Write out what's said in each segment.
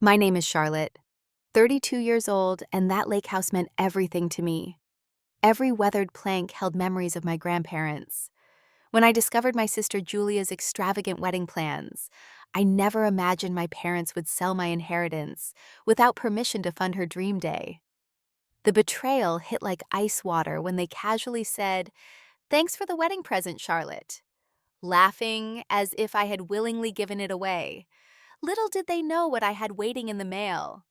My name is Charlotte, 32 years old, and that lake house meant everything to me. Every weathered plank held memories of my grandparents. When I discovered my sister Julia's extravagant wedding plans, I never imagined my parents would sell my inheritance without permission to fund her dream day. The betrayal hit like ice water when they casually said, "Thanks for the wedding present, Charlotte," laughing as if I had willingly given it away. Little did they know what I had waiting in the mail.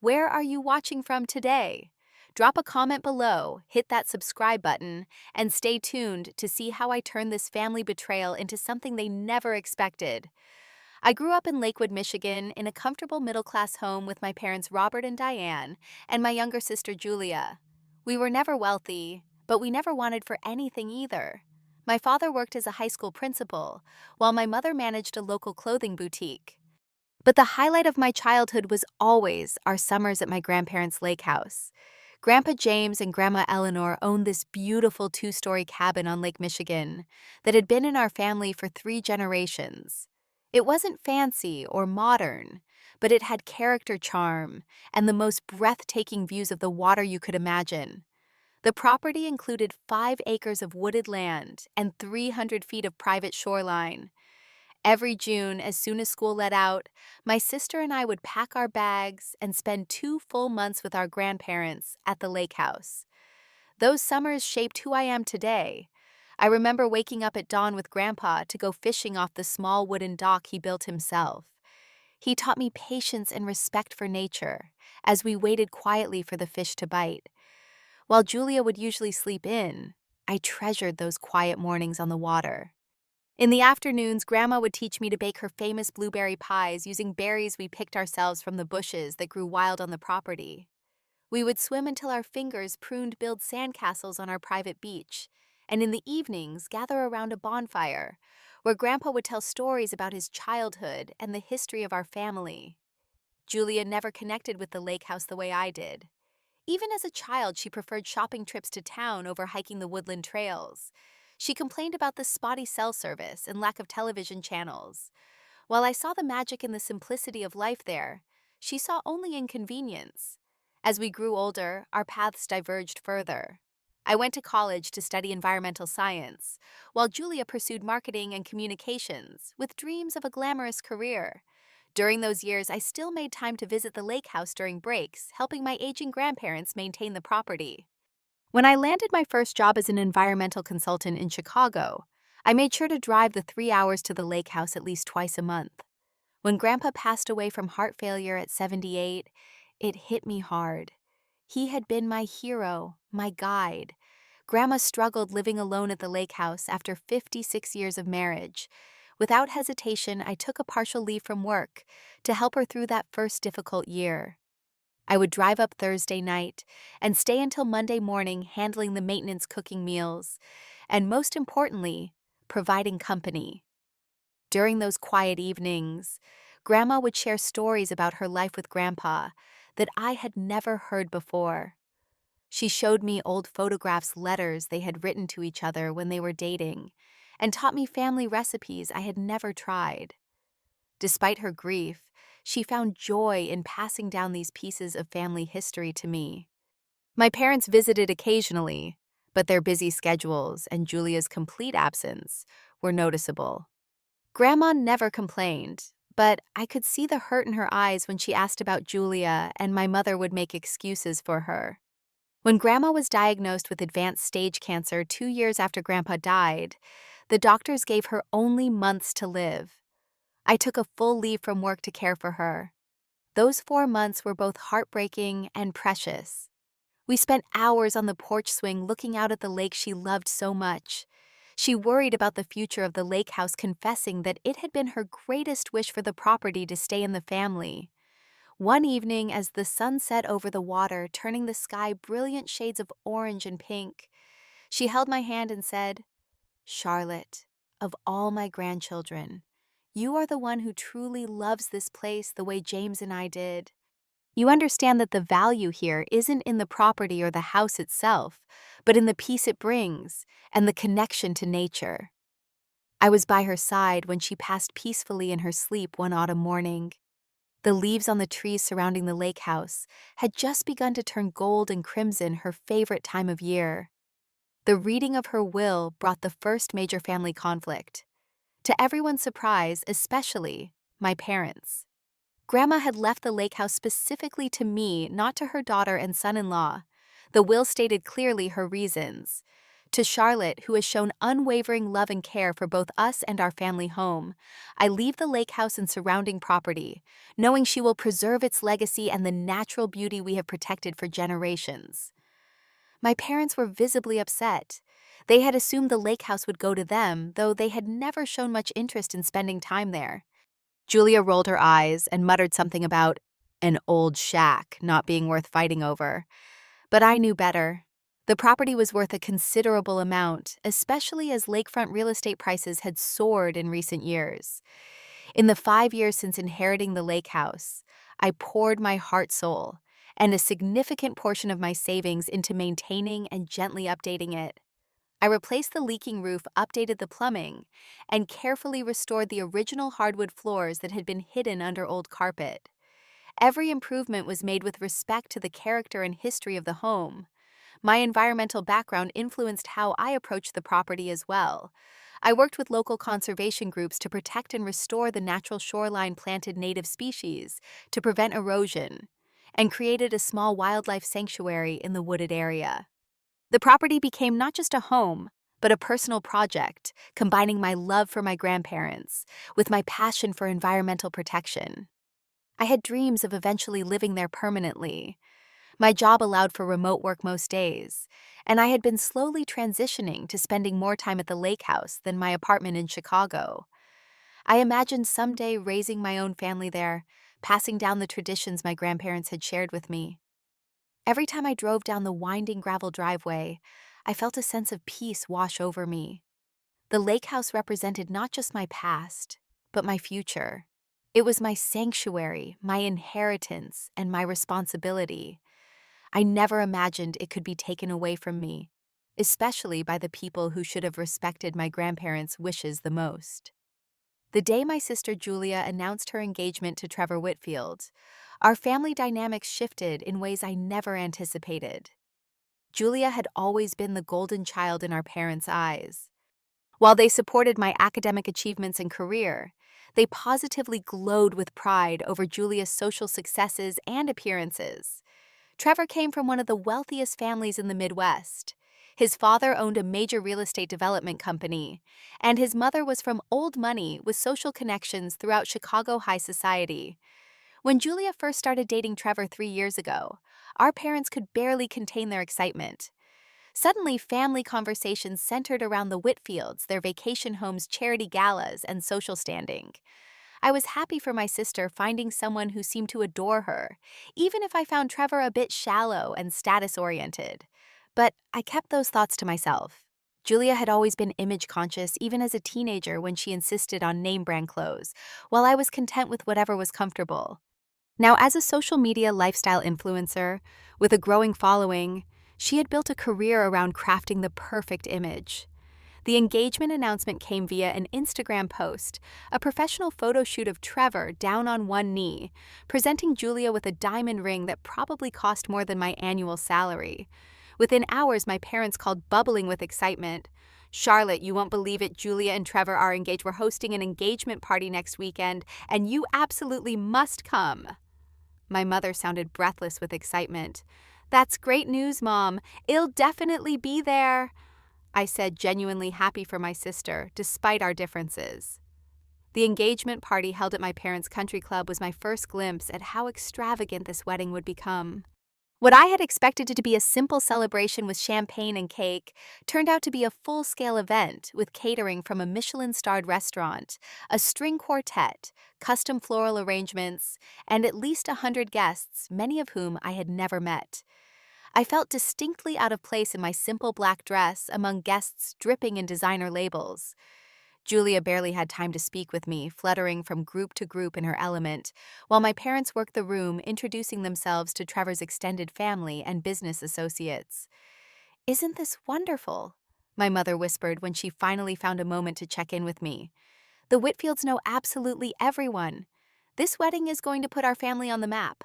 Where are you watching from today? Drop a comment below, hit that subscribe button, and stay tuned to see how I turn this family betrayal into something they never expected. I grew up in Lakewood, Michigan, in a comfortable middle-class home with my parents Robert and Diane, and my younger sister Julia. We were never wealthy, but we never wanted for anything either. My father worked as a high school principal, while my mother managed a local clothing boutique. But the highlight of my childhood was always our summers at my grandparents' lake house. Grandpa James and Grandma Eleanor owned this beautiful two-story cabin on Lake Michigan that had been in our family for 3 generations. It wasn't fancy or modern, but it had character charm and the most breathtaking views of the water you could imagine. The property included 5 acres of wooded land and 300 feet of private shoreline. Every June, as soon as school let out, my sister and I would pack our bags and spend 2 full months with our grandparents at the lake house. Those summers shaped who I am today. I remember waking up at dawn with Grandpa to go fishing off the small wooden dock he built himself. He taught me patience and respect for nature as we waited quietly for the fish to bite. While Julia would usually sleep in, I treasured those quiet mornings on the water. In the afternoons, Grandma would teach me to bake her famous blueberry pies using berries we picked ourselves from the bushes that grew wild on the property. We would swim until our fingers pruned build sandcastles on our private beach, and in the evenings gather around a bonfire, where Grandpa would tell stories about his childhood and the history of our family. Julia never connected with the lake house the way I did. Even as a child, she preferred shopping trips to town over hiking the woodland trails. She complained about the spotty cell service and lack of television channels. While I saw the magic in the simplicity of life there, she saw only inconvenience. As we grew older, our paths diverged further. I went to college to study environmental science, while Julia pursued marketing and communications with dreams of a glamorous career. During those years, I still made time to visit the lake house during breaks, helping my aging grandparents maintain the property. When I landed my first job as an environmental consultant in Chicago, I made sure to drive the 3 hours to the lake house at least twice a month. When Grandpa passed away from heart failure at 78, it hit me hard. He had been my hero, my guide. Grandma struggled living alone at the lake house after 56 years of marriage. Without hesitation, I took a partial leave from work to help her through that first difficult year. I would drive up Thursday night and stay until Monday morning handling the maintenance cooking meals, and most importantly, providing company. During those quiet evenings, Grandma would share stories about her life with Grandpa that I had never heard before. She showed me old photographs, letters they had written to each other when they were dating, and taught me family recipes I had never tried. Despite her grief, she found joy in passing down these pieces of family history to me. My parents visited occasionally, but their busy schedules and Julia's complete absence were noticeable. Grandma never complained, but I could see the hurt in her eyes when she asked about Julia, and my mother would make excuses for her. When Grandma was diagnosed with advanced stage cancer 2 years after Grandpa died, the doctors gave her only months to live. I took a full leave from work to care for her. Those 4 months were both heartbreaking and precious. We spent hours on the porch swing looking out at the lake she loved so much. She worried about the future of the lake house, confessing that it had been her greatest wish for the property to stay in the family. One evening, as the sun set over the water, turning the sky brilliant shades of orange and pink, she held my hand and said, "Charlotte, of all my grandchildren, you are the one who truly loves this place the way James and I did. You understand that the value here isn't in the property or the house itself, but in the peace it brings and the connection to nature." I was by her side when she passed peacefully in her sleep one autumn morning. The leaves on the trees surrounding the lake house had just begun to turn gold and crimson, her favorite time of year. The reading of her will brought the first major family conflict. To everyone's surprise, especially my parents. Grandma had left the lake house specifically to me, not to her daughter and son-in-law. The will stated clearly her reasons. To Charlotte, who has shown unwavering love and care for both us and our family home, I leave the lake house and surrounding property, knowing she will preserve its legacy and the natural beauty we have protected for generations. My parents were visibly upset. They had assumed the lake house would go to them, though they had never shown much interest in spending time there. Julia rolled her eyes and muttered something about an old shack not being worth fighting over. But I knew better. The property was worth a considerable amount, especially as lakefront real estate prices had soared in recent years. In the 5 years since inheriting the lake house, I poured my heart soul and a significant portion of my savings into maintaining and gently updating it. I replaced the leaking roof, updated the plumbing, and carefully restored the original hardwood floors that had been hidden under old carpet. Every improvement was made with respect to the character and history of the home. My environmental background influenced how I approached the property as well. I worked with local conservation groups to protect and restore the natural shoreline, planted native species to prevent erosion, and created a small wildlife sanctuary in the wooded area. The property became not just a home, but a personal project, combining my love for my grandparents with my passion for environmental protection. I had dreams of eventually living there permanently. My job allowed for remote work most days, and I had been slowly transitioning to spending more time at the lake house than my apartment in Chicago. I imagined someday raising my own family there, passing down the traditions my grandparents had shared with me. Every time I drove down the winding gravel driveway, I felt a sense of peace wash over me. The lake house represented not just my past, but my future. It was my sanctuary, my inheritance, and my responsibility. I never imagined it could be taken away from me, especially by the people who should have respected my grandparents' wishes the most. The day my sister Julia announced her engagement to Trevor Whitfield, our family dynamics shifted in ways I never anticipated. Julia had always been the golden child in our parents' eyes. While they supported my academic achievements and career, they positively glowed with pride over Julia's social successes and appearances. Trevor came from one of the wealthiest families in the Midwest. His father owned a major real estate development company, and his mother was from old money with social connections throughout Chicago high society. When Julia first started dating Trevor 3 years ago, our parents could barely contain their excitement. Suddenly, family conversations centered around the Whitfields, their vacation homes, charity galas, and social standing. I was happy for my sister finding someone who seemed to adore her, even if I found Trevor a bit shallow and status-oriented. But I kept those thoughts to myself. Julia had always been image-conscious, even as a teenager when she insisted on name-brand clothes, while I was content with whatever was comfortable. Now, as a social media lifestyle influencer with a growing following, she had built a career around crafting the perfect image. The engagement announcement came via an Instagram post, a professional photo shoot of Trevor down on one knee, presenting Julia with a diamond ring that probably cost more than my annual salary. Within hours, my parents called, bubbling with excitement. "Charlotte, you won't believe it, Julia and Trevor are engaged. We're hosting an engagement party next weekend, and you absolutely must come." My mother sounded breathless with excitement. "That's great news, Mom. I'll definitely be there," I said, genuinely happy for my sister, despite our differences. The engagement party held at my parents' country club was my first glimpse at how extravagant this wedding would become. What I had expected to be a simple celebration with champagne and cake turned out to be a full-scale event with catering from a Michelin-starred restaurant, a string quartet, custom floral arrangements, and at least 100 guests, many of whom I had never met. I felt distinctly out of place in my simple black dress among guests dripping in designer labels. Julia barely had time to speak with me, fluttering from group to group in her element, while my parents worked the room, introducing themselves to Trevor's extended family and business associates. "Isn't this wonderful?" my mother whispered when she finally found a moment to check in with me. "The Whitfields know absolutely everyone. This wedding is going to put our family on the map.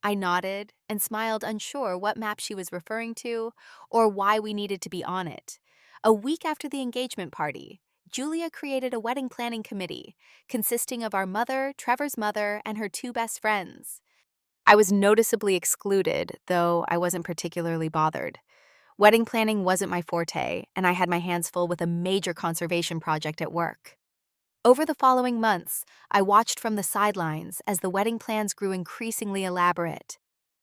I nodded and smiled, unsure what map she was referring to or why we needed to be on it. A week after the engagement party, Julia created a wedding planning committee consisting of our mother, Trevor's mother, and her two best friends. I was noticeably excluded, though I wasn't particularly bothered. Wedding planning wasn't my forte, and I had my hands full with a major conservation project at work. Over the following months, I watched from the sidelines as the wedding plans grew increasingly elaborate.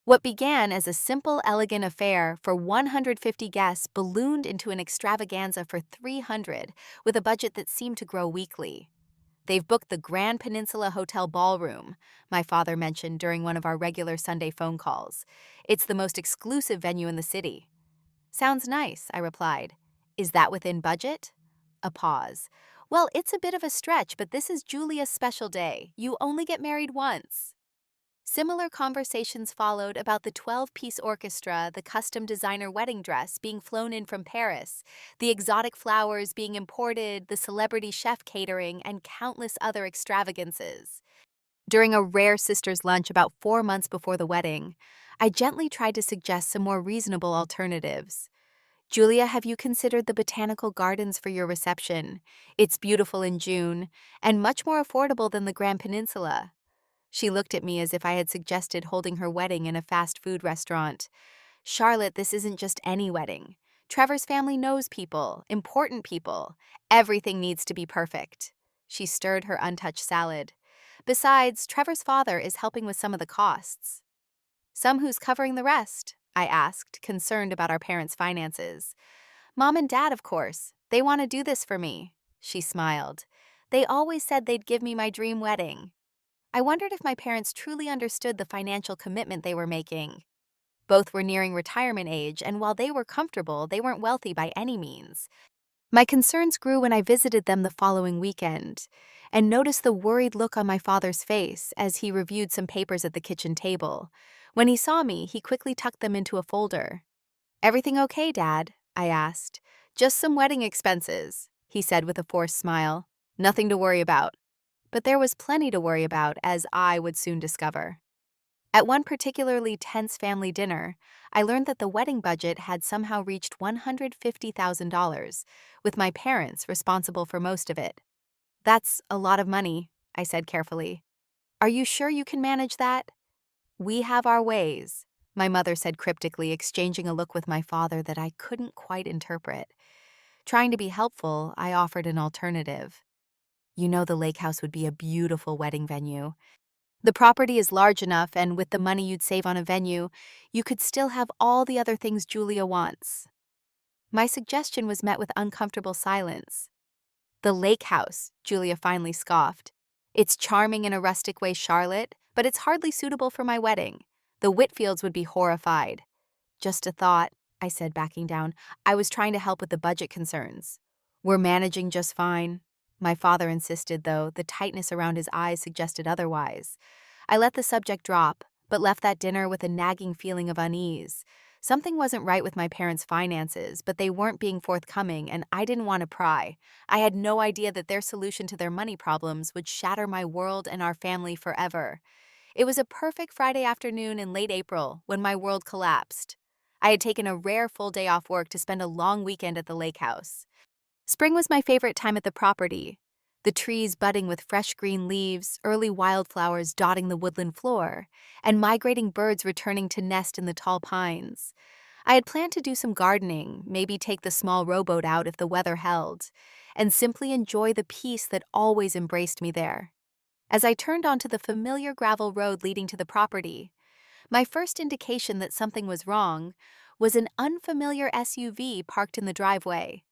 What began as a simple, elegant affair for 150 guests ballooned into an extravaganza for 300, with a budget that seemed to grow weekly. "They've booked the Grand Peninsula Hotel Ballroom," my father mentioned during one of our regular Sunday phone calls. "It's the most exclusive venue in the city." "Sounds nice," I replied. "Is that within budget?" A pause. "Well, it's a bit of a stretch, but this is Julia's special day. You only get married once." Similar conversations followed about the 12-piece orchestra, the custom designer wedding dress being flown in from Paris, the exotic flowers being imported, the celebrity chef catering, and countless other extravagances. During a rare sister's lunch about 4 months before the wedding, I gently tried to suggest some more reasonable alternatives. "Julia, have you considered the botanical gardens for your reception? It's beautiful in June, and much more affordable than the Grand Peninsula." She looked at me as if I had suggested holding her wedding in a fast food restaurant. "Charlotte, this isn't just any wedding. Trevor's family knows people, important people. Everything needs to be perfect." She stirred her untouched salad. "Besides, Trevor's father is helping with some of the costs." "Some who's covering the rest?" I asked, concerned about our parents' finances. "Mom and Dad, of course. They want to do this for me." She smiled. "They always said they'd give me my dream wedding." I wondered if my parents truly understood the financial commitment they were making. Both were nearing retirement age, and while they were comfortable, they weren't wealthy by any means. My concerns grew when I visited them the following weekend and noticed the worried look on my father's face as he reviewed some papers at the kitchen table. When he saw me, he quickly tucked them into a folder. "Everything okay, Dad?" I asked. "Just some wedding expenses," he said with a forced smile. "Nothing to worry about." But there was plenty to worry about, as I would soon discover. At one particularly tense family dinner, I learned that the wedding budget had somehow reached $150,000, with my parents responsible for most of it. "That's a lot of money," I said carefully. "Are you sure you can manage that?" "We have our ways," my mother said cryptically, exchanging a look with my father that I couldn't quite interpret. Trying to be helpful, I offered an alternative. "You know the lake house would be a beautiful wedding venue. The property is large enough, and with the money you'd save on a venue, you could still have all the other things Julia wants." My suggestion was met with uncomfortable silence. "The lake house," Julia finally scoffed. "It's charming in a rustic way, Charlotte, but it's hardly suitable for my wedding. The Whitfields would be horrified." "Just a thought," I said, backing down. "I was trying to help with the budget concerns." "We're managing just fine." My father insisted, though the tightness around his eyes suggested otherwise. I let the subject drop, but left that dinner with a nagging feeling of unease. Something wasn't right with my parents' finances, but they weren't being forthcoming, and I didn't want to pry. I had no idea that their solution to their money problems would shatter my world and our family forever. It was a perfect Friday afternoon in late April when my world collapsed. I had taken a rare full day off work to spend a long weekend at the lake house. Spring was my favorite time at the property. The trees budding with fresh green leaves, early wildflowers dotting the woodland floor, and migrating birds returning to nest in the tall pines. I had planned to do some gardening, maybe take the small rowboat out if the weather held, and simply enjoy the peace that always embraced me there. As I turned onto the familiar gravel road leading to the property, my first indication that something was wrong was an unfamiliar SUV parked in the driveway.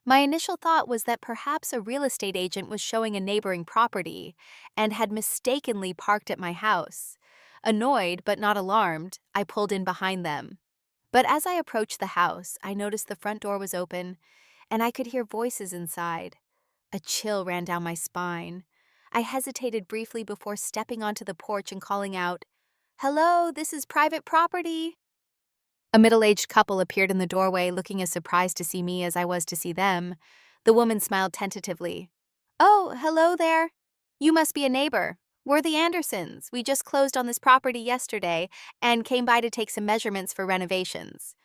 My initial thought was that perhaps a real estate agent was showing a neighboring property and had mistakenly parked at my house. Annoyed but not alarmed, I pulled in behind them. But as I approached the house, I noticed the front door was open, and I could hear voices inside. A chill ran down my spine. I hesitated briefly before stepping onto the porch and calling out, "Hello, this is private property." A middle-aged couple appeared in the doorway, looking as surprised to see me as I was to see them. The woman smiled tentatively. "Oh, hello there. You must be a neighbor. We're the Andersons. We just closed on this property yesterday and came by to take some measurements for renovations.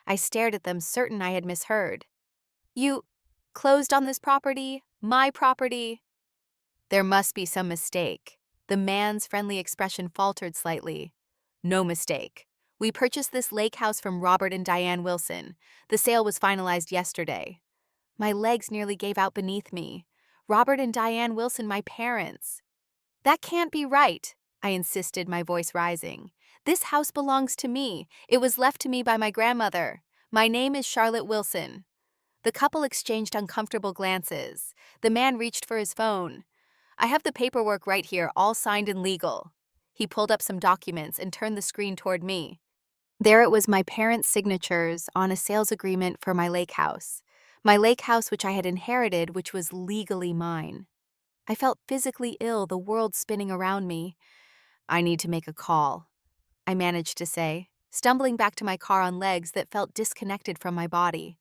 I stared at them, certain I had misheard. You closed on this property? My property? There must be some mistake. The man's friendly expression faltered slightly. No mistake. We purchased this lake house from Robert and Diane Wilson. The sale was finalized yesterday. My legs nearly gave out beneath me. Robert and Diane Wilson, my parents. That can't be right, I insisted, my voice rising. This house belongs to me. It was left to me by my grandmother. My name is Charlotte Wilson. The couple exchanged uncomfortable glances. The man reached for his phone. I have the paperwork right here, all signed and legal. He pulled up some documents and turned the screen toward me. There it was, my parents' signatures on a sales agreement for my lake house. My lake house, which I had inherited, which was legally mine. I felt physically ill, the world spinning around me. I need to make a call, I managed to say, stumbling back to my car on legs that felt disconnected from my body.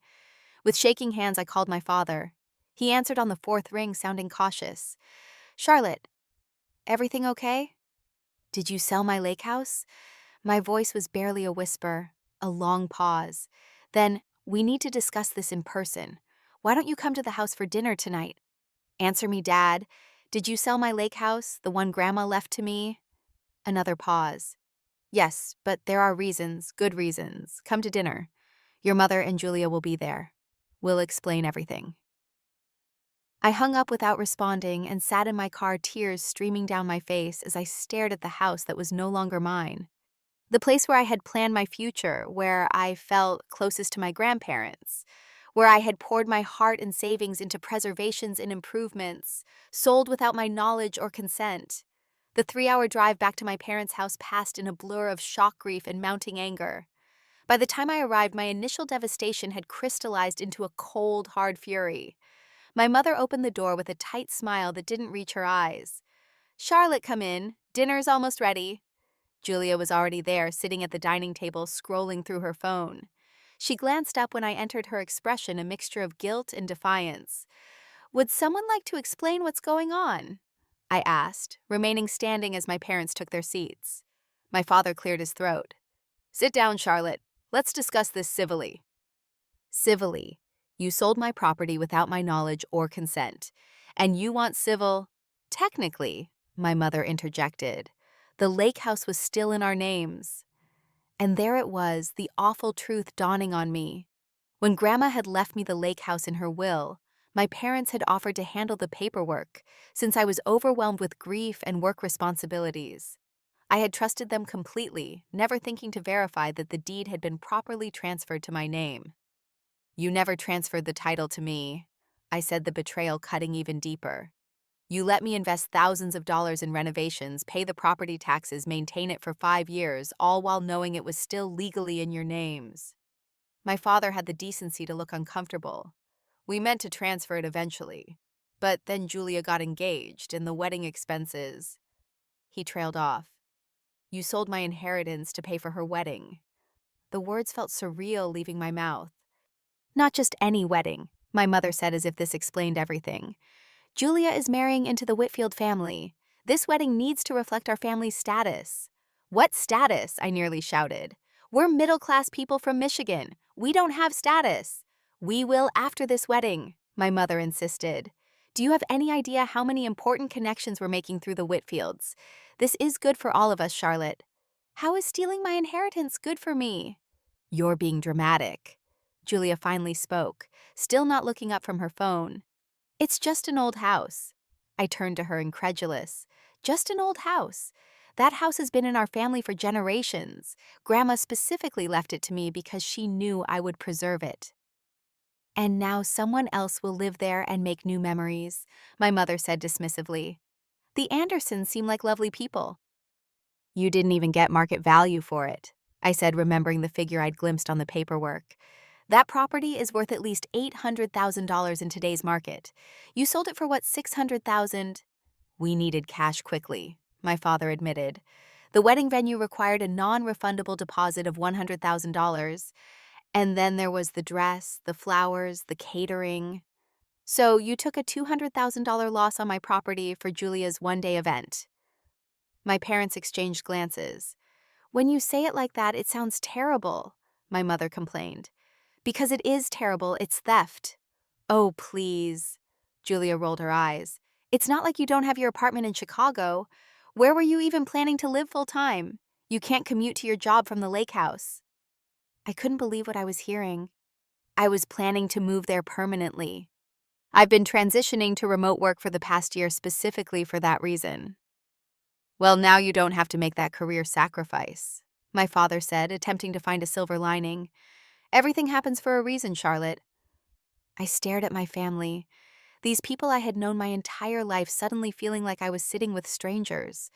With shaking hands, I called my father. He answered on the fourth ring, sounding cautious. Charlotte, everything okay? Did you sell my lake house? My voice was barely a whisper, a long pause. Then, we need to discuss this in person. Why don't you come to the house for dinner tonight? Answer me, Dad. Did you sell my lake house, the one Grandma left to me? Another pause. Yes, but there are reasons, good reasons. Come to dinner. Your mother and Julia will be there. We'll explain everything. I hung up without responding and sat in my car, tears streaming down my face as I stared at the house that was no longer mine. The place where I had planned my future, where I felt closest to my grandparents, where I had poured my heart and savings into preservations and improvements, sold without my knowledge or consent. The 3-hour drive back to my parents' house passed in a blur of shock, grief, and mounting anger. By the time I arrived, my initial devastation had crystallized into a cold, hard fury. My mother opened the door with a tight smile that didn't reach her eyes. Charlotte, come in. Dinner's almost ready. Julia was already there, sitting at the dining table, scrolling through her phone. She glanced up when I entered, her expression a mixture of guilt and defiance. Would someone like to explain what's going on? I asked, remaining standing as my parents took their seats. My father cleared his throat. Sit down, Charlotte. Let's discuss this civilly. Civilly. You sold my property without my knowledge or consent. And you want civil? Technically, my mother interjected. The lake house was still in our names. And there it was, the awful truth dawning on me. When Grandma had left me the lake house in her will, my parents had offered to handle the paperwork, since I was overwhelmed with grief and work responsibilities. I had trusted them completely, never thinking to verify that the deed had been properly transferred to my name. You never transferred the title to me, I said, the betrayal cutting even deeper. You let me invest thousands of dollars in renovations, pay the property taxes, maintain it for 5 years, all while knowing it was still legally in your names. My father had the decency to look uncomfortable. We meant to transfer it eventually. But then Julia got engaged, and the wedding expenses. He trailed off. You sold my inheritance to pay for her wedding. The words felt surreal leaving my mouth. Not just any wedding, my mother said, as if this explained everything. Julia is marrying into the Whitfield family. This wedding needs to reflect our family's status. What status? I nearly shouted. We're middle-class people from Michigan. We don't have status. We will after this wedding, my mother insisted. Do you have any idea how many important connections we're making through the Whitfields? This is good for all of us, Charlotte. How is stealing my inheritance good for me? You're being dramatic. Julia finally spoke, still not looking up from her phone. It's just an old house. I turned to her, incredulous. Just an old house. That house has been in our family for generations. Grandma specifically left it to me because she knew I would preserve it. And now someone else will live there and make new memories, my mother said dismissively. The Andersons seem like lovely people. You didn't even get market value for it, I said, remembering the figure I'd glimpsed on the paperwork. That property is worth at least $800,000 in today's market. You sold it for what, $600,000? We needed cash quickly, my father admitted. The wedding venue required a non-refundable deposit of $100,000. And then there was the dress, the flowers, the catering. So you took a $200,000 loss on my property for Julia's one-day event. My parents exchanged glances. When you say it like that, it sounds terrible, my mother complained. Because it is terrible, it's theft. Oh, please. Julia rolled her eyes. It's not like you don't have your apartment in Chicago. Where were you even planning to live full time? You can't commute to your job from the lake house. I couldn't believe what I was hearing. I was planning to move there permanently. I've been transitioning to remote work for the past year specifically for that reason. Well, now you don't have to make that career sacrifice, my father said, attempting to find a silver lining. Everything happens for a reason, Charlotte. I stared at my family. These people I had known my entire life suddenly feeling like I was sitting with strangers.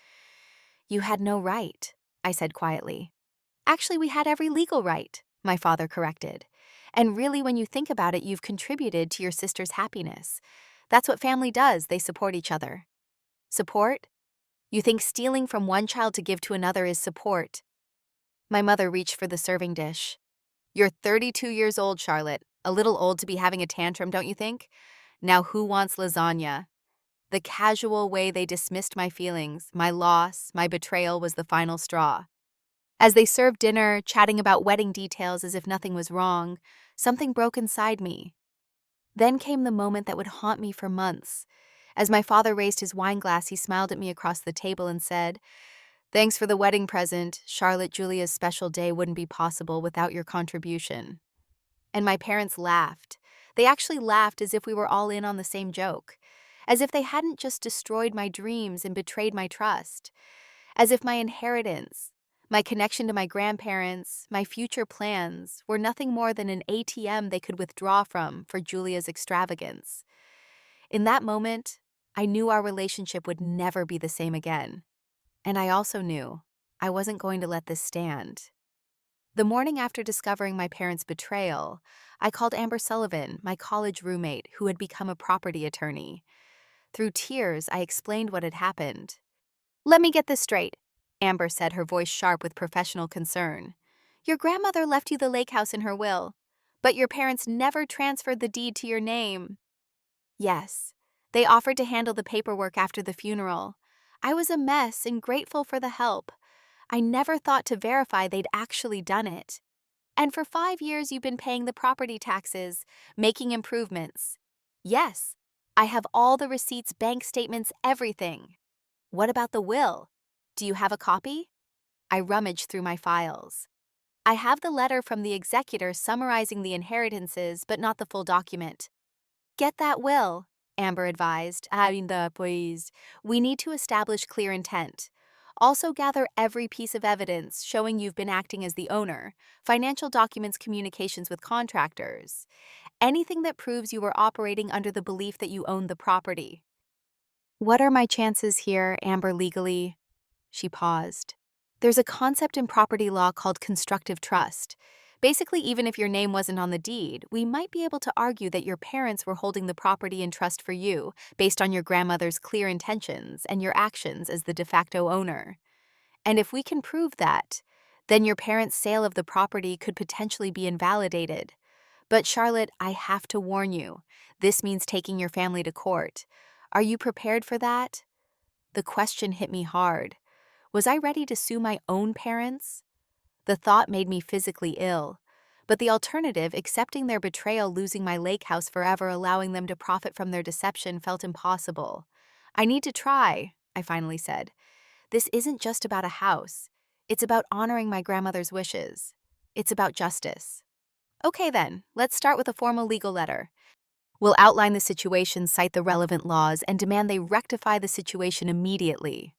You had no right, I said quietly. Actually, we had every legal right, my father corrected. And really, when you think about it, you've contributed to your sister's happiness. That's what family does, they support each other. Support? You think stealing from one child to give to another is support? My mother reached for the serving dish. You're 32 years old, Charlotte. A little old to be having a tantrum, don't you think? Now who wants lasagna? The casual way they dismissed my feelings, my loss, my betrayal was the final straw. As they served dinner, chatting about wedding details as if nothing was wrong, something broke inside me. Then came the moment that would haunt me for months. As my father raised his wine glass, he smiled at me across the table and said, "Thanks for the wedding present. Charlotte Julia's special day wouldn't be possible without your contribution." And my parents laughed. They actually laughed as if we were all in on the same joke. As if they hadn't just destroyed my dreams and betrayed my trust. As if my inheritance, my connection to my grandparents, my future plans were nothing more than an ATM they could withdraw from for Julia's extravagance. In that moment, I knew our relationship would never be the same again. And I also knew I wasn't going to let this stand. The morning after discovering my parents' betrayal, I called Amber Sullivan, my college roommate who had become a property attorney. Through tears, I explained what had happened. "Let me get this straight," Amber said, her voice sharp with professional concern. "Your grandmother left you the lake house in her will, but your parents never transferred the deed to your name." "Yes. They offered to handle the paperwork after the funeral. I was a mess and grateful for the help. I never thought to verify they'd actually done it. And for 5 years you've been paying the property taxes, making improvements." "Yes. I have all the receipts, bank statements, everything." "What about the will? Do you have a copy?" I rummaged through my files. "I have the letter from the executor summarizing the inheritances, but not the full document." "Get that will," Amber advised. Pues, "we need to establish clear intent. Also gather every piece of evidence showing you've been acting as the owner, financial documents, communications with contractors, anything that proves you were operating under the belief that you owned the property." "What are my chances here, Amber, legally?" She paused. "There's a concept in property law called constructive trust. Basically, even if your name wasn't on the deed, we might be able to argue that your parents were holding the property in trust for you based on your grandmother's clear intentions and your actions as the de facto owner. And if we can prove that, then your parents' sale of the property could potentially be invalidated. But Charlotte, I have to warn you, this means taking your family to court. Are you prepared for that?" The question hit me hard. Was I ready to sue my own parents? The thought made me physically ill. But the alternative, accepting their betrayal, losing my lake house forever, allowing them to profit from their deception, felt impossible. "I need to try," I finally said. "This isn't just about a house. It's about honoring my grandmother's wishes. It's about justice." "Okay then, let's start with a formal legal letter. We'll outline the situation, cite the relevant laws, and demand they rectify the situation immediately."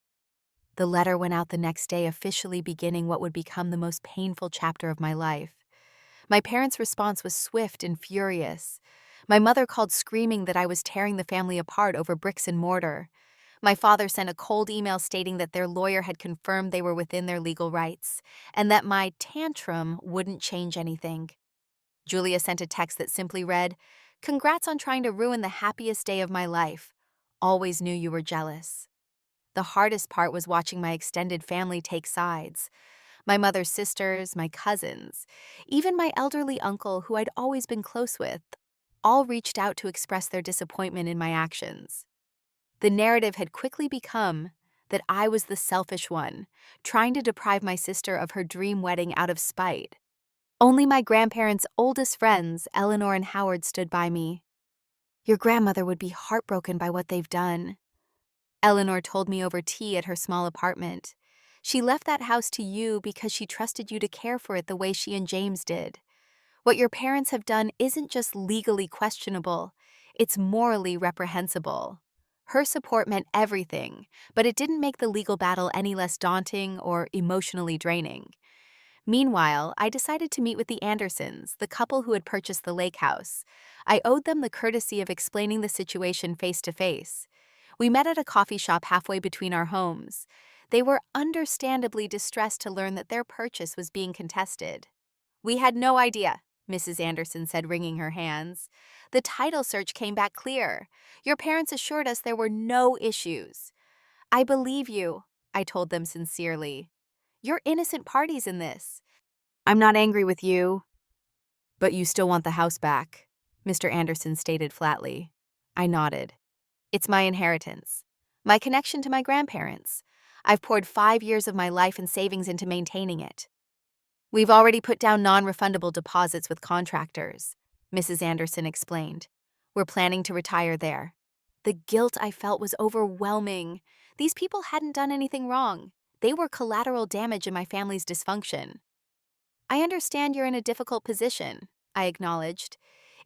The letter went out the next day, officially beginning what would become the most painful chapter of my life. My parents' response was swift and furious. My mother called screaming that I was tearing the family apart over bricks and mortar. My father sent a cold email stating that their lawyer had confirmed they were within their legal rights, and that my tantrum wouldn't change anything. Julia sent a text that simply read, "Congrats on trying to ruin the happiest day of my life. Always knew you were jealous." The hardest part was watching my extended family take sides. My mother's sisters, my cousins, even my elderly uncle who I'd always been close with, all reached out to express their disappointment in my actions. The narrative had quickly become that I was the selfish one, trying to deprive my sister of her dream wedding out of spite. Only my grandparents' oldest friends, Eleanor and Howard, stood by me. "Your grandmother would be heartbroken by what they've done," Eleanor told me over tea at her small apartment. "She left that house to you because she trusted you to care for it the way she and James did. What your parents have done isn't just legally questionable, it's morally reprehensible." Her support meant everything, but it didn't make the legal battle any less daunting or emotionally draining. Meanwhile, I decided to meet with the Andersons, the couple who had purchased the lake house. I owed them the courtesy of explaining the situation face to face. We met at a coffee shop halfway between our homes. They were understandably distressed to learn that their purchase was being contested. "We had no idea," Mrs. Anderson said, wringing her hands. "The title search came back clear. Your parents assured us there were no issues." "I believe you," I told them sincerely. "You're innocent parties in this. I'm not angry with you." "But you still want the house back," Mr. Anderson stated flatly. I nodded. "It's my inheritance, my connection to my grandparents. I've poured 5 years of my life and savings into maintaining it. We've already put down non-refundable deposits with contractors," Mrs. Anderson explained. "We're planning to retire there." The guilt I felt was overwhelming. These people hadn't done anything wrong. They were collateral damage in my family's dysfunction. "I understand you're in a difficult position," I acknowledged.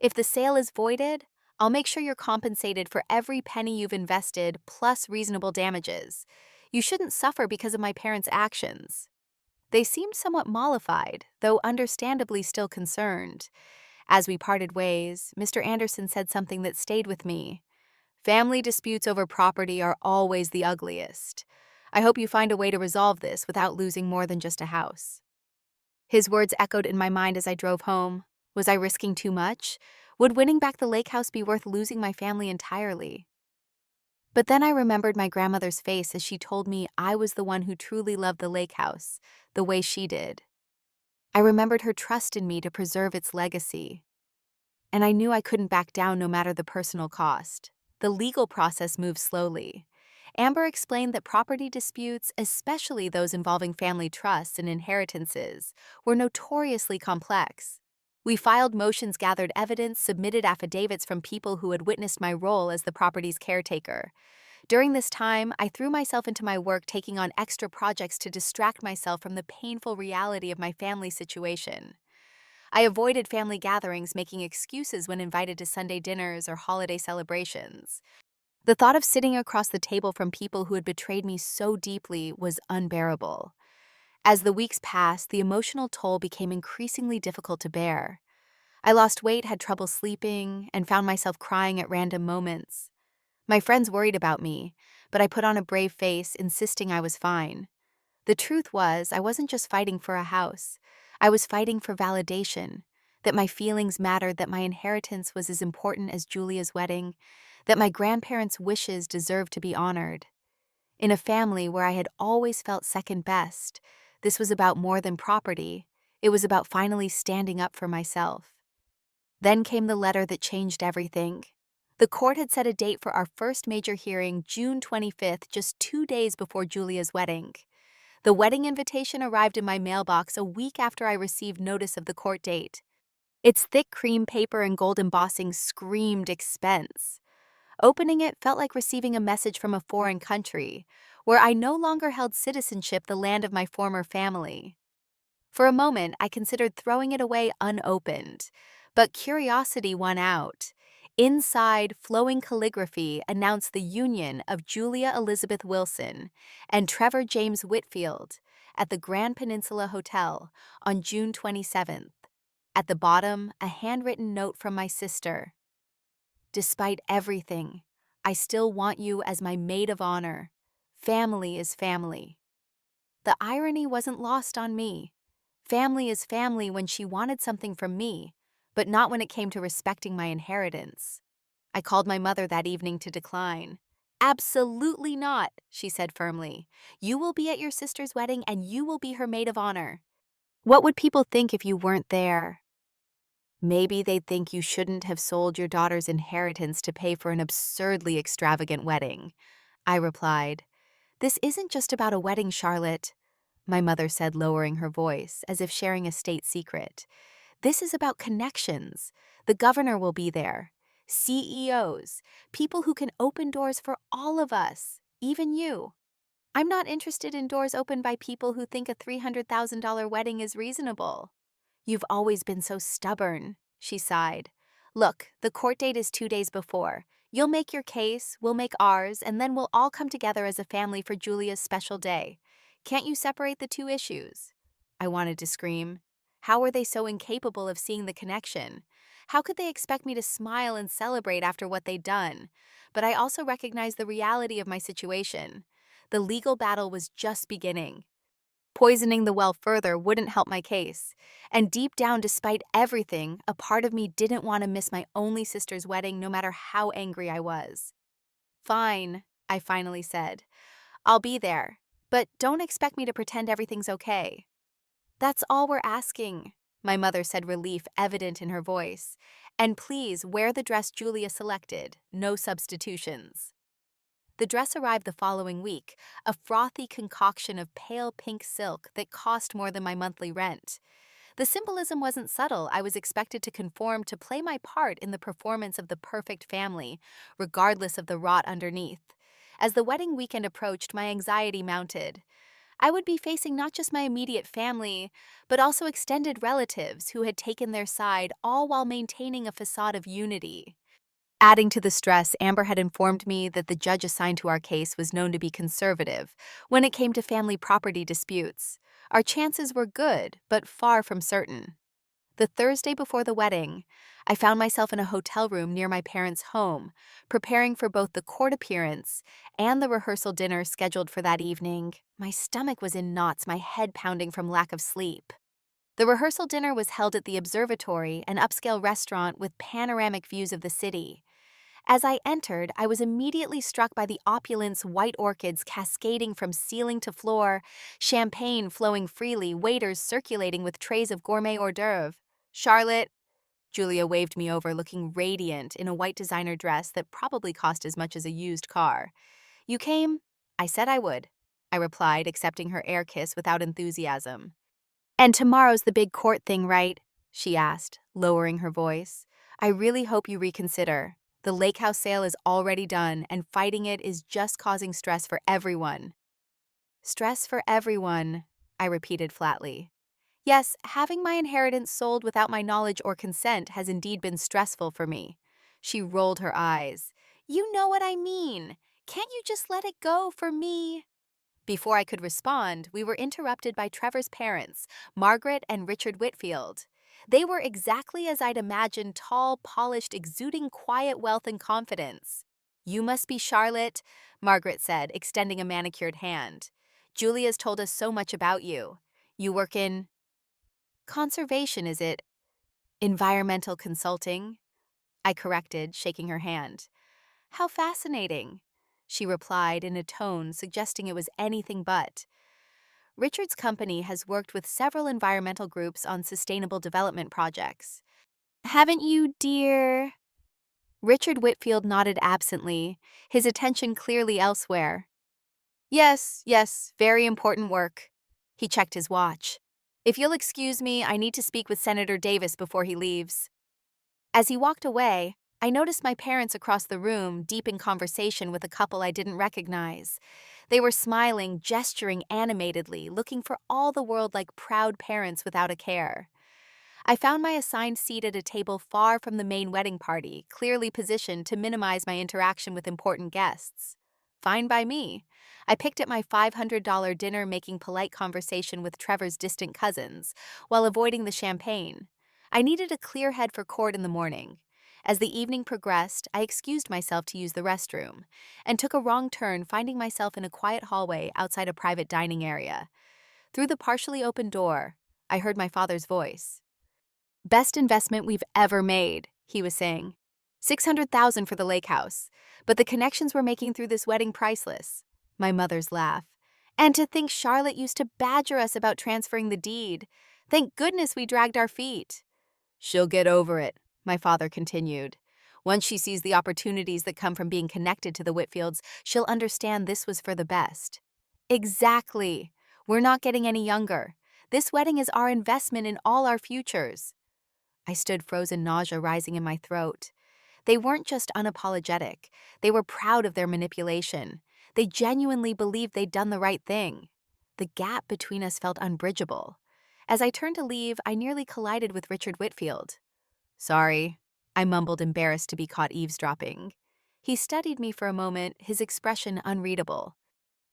"If the sale is voided, I'll make sure you're compensated for every penny you've invested plus reasonable damages. You shouldn't suffer because of my parents' actions." They seemed somewhat mollified, though understandably still concerned. As we parted ways, Mr. Anderson said something that stayed with me. "Family disputes over property are always the ugliest. I hope you find a way to resolve this without losing more than just a house." His words echoed in my mind as I drove home. Was I risking too much? Would winning back the lake house be worth losing my family entirely? But then I remembered my grandmother's face as she told me I was the one who truly loved the lake house, the way she did. I remembered her trust in me to preserve its legacy. And I knew I couldn't back down no matter the personal cost. The legal process moved slowly. Amber explained that property disputes, especially those involving family trusts and inheritances, were notoriously complex. We filed motions, gathered evidence, submitted affidavits from people who had witnessed my role as the property's caretaker. During this time, I threw myself into my work, taking on extra projects to distract myself from the painful reality of my family situation. I avoided family gatherings, making excuses when invited to Sunday dinners or holiday celebrations. The thought of sitting across the table from people who had betrayed me so deeply was unbearable. As the weeks passed, the emotional toll became increasingly difficult to bear. I lost weight, had trouble sleeping, and found myself crying at random moments. My friends worried about me, but I put on a brave face, insisting I was fine. The truth was, I wasn't just fighting for a house. I was fighting for validation, that my feelings mattered, that my inheritance was as important as Julia's wedding, that my grandparents' wishes deserved to be honored. In a family where I had always felt second best, this was about more than property. It was about finally standing up for myself. Then came the letter that changed everything. The court had set a date for our first major hearing, June 25th, just 2 days before Julia's wedding. The wedding invitation arrived in my mailbox a week after I received notice of the court date. Its thick cream paper and gold embossing screamed expense. Opening it felt like receiving a message from a foreign country, where I no longer held citizenship, the land of my former family. For a moment, I considered throwing it away unopened, but curiosity won out. Inside, flowing calligraphy announced the union of Julia Elizabeth Wilson and Trevor James Whitfield at the Grand Peninsula Hotel on June 27th. At the bottom, a handwritten note from my sister. "Despite everything, I still want you as my maid of honor. Family is family." The irony wasn't lost on me. Family is family when she wanted something from me, but not when it came to respecting my inheritance. I called my mother that evening to decline. "Absolutely not," she said firmly. "You will be at your sister's wedding and you will be her maid of honor. What would people think if you weren't there?" "Maybe they'd think you shouldn't have sold your daughter's inheritance to pay for an absurdly extravagant wedding," I replied. "This isn't just about a wedding, Charlotte," my mother said, lowering her voice, as if sharing a state secret. "This is about connections. The governor will be there. CEOs, people who can open doors for all of us, even you. I'm not interested in doors opened by people who think a $300,000 wedding is reasonable." "You've always been so stubborn," she sighed. "Look, the court date is 2 days before. You'll make your case, we'll make ours, and then we'll all come together as a family for Julia's special day. Can't you separate the two issues?" I wanted to scream. How were they so incapable of seeing the connection? How could they expect me to smile and celebrate after what they'd done? But I also recognized the reality of my situation. The legal battle was just beginning. Poisoning the well further wouldn't help my case. And deep down, despite everything, a part of me didn't want to miss my only sister's wedding no matter how angry I was. "Fine," I finally said. "I'll be there. But don't expect me to pretend everything's okay." "That's all we're asking," my mother said, relief evident in her voice. "And please wear the dress Julia selected. No substitutions." The dress arrived the following week, a frothy concoction of pale pink silk that cost more than my monthly rent. The symbolism wasn't subtle. I was expected to conform to play my part in the performance of the perfect family, regardless of the rot underneath. As the wedding weekend approached, my anxiety mounted. I would be facing not just my immediate family, but also extended relatives who had taken their side, all while maintaining a facade of unity. Adding to the stress, Amber had informed me that the judge assigned to our case was known to be conservative when it came to family property disputes. Our chances were good, but far from certain. The Thursday before the wedding, I found myself in a hotel room near my parents' home, preparing for both the court appearance and the rehearsal dinner scheduled for that evening. My stomach was in knots, my head pounding from lack of sleep. The rehearsal dinner was held at the Observatory, an upscale restaurant with panoramic views of the city. As I entered, I was immediately struck by the opulence, white orchids cascading from ceiling to floor, champagne flowing freely, waiters circulating with trays of gourmet hors d'oeuvre. "Charlotte," Julia waved me over, looking radiant in a white designer dress that probably cost as much as a used car. "You came?" "I said I would," I replied, accepting her air kiss without enthusiasm. "And tomorrow's the big court thing, right?" she asked, lowering her voice. "I really hope you reconsider. The lake house sale is already done, and fighting it is just causing stress for everyone." "Stress for everyone," I repeated flatly. "Yes, having my inheritance sold without my knowledge or consent has indeed been stressful for me." She rolled her eyes. "You know what I mean. Can't you just let it go for me?" Before I could respond, we were interrupted by Trevor's parents, Margaret and Richard Whitfield. They were exactly as I'd imagined, tall, polished, exuding quiet wealth and confidence. "You must be Charlotte," Margaret said, extending a manicured hand. "Julia's told us so much about you. You work in conservation, is it? Environmental consulting?" I corrected, shaking her hand. "How fascinating," she replied in a tone suggesting it was anything but. "Richard's company has worked with several environmental groups on sustainable development projects." "Haven't you, dear?" Richard Whitfield nodded absently, his attention clearly elsewhere. Yes, very important work." He checked his watch. "If you'll excuse me, I need to speak with Senator Davis before he leaves." As he walked away, I noticed my parents across the room, deep in conversation with a couple I didn't recognize. They were smiling, gesturing animatedly, looking for all the world like proud parents without a care. I found my assigned seat at a table far from the main wedding party, clearly positioned to minimize my interaction with important guests. Fine by me. I picked at my $500 dinner, making polite conversation with Trevor's distant cousins, while avoiding the champagne. I needed a clear head for court in the morning. As the evening progressed, I excused myself to use the restroom, and took a wrong turn, finding myself in a quiet hallway outside a private dining area. Through the partially open door, I heard my father's voice. "Best investment we've ever made," he was saying. "600,000 for the lake house, but the connections we're making through this wedding priceless." My mother's laugh. "And to think Charlotte used to badger us about transferring the deed. Thank goodness we dragged our feet." "She'll get over it," my father continued. "Once she sees the opportunities that come from being connected to the Whitfields, she'll understand this was for the best." Exactly. We're not getting any younger. This wedding is our investment in all our futures. I stood frozen, nausea rising in my throat. They weren't just unapologetic, they were proud of their manipulation. They genuinely believed they'd done the right thing. The gap between us felt unbridgeable. As I turned to leave, I nearly collided with Richard Whitfield. Sorry, I mumbled, embarrassed to be caught eavesdropping. He studied me for a moment, his expression unreadable.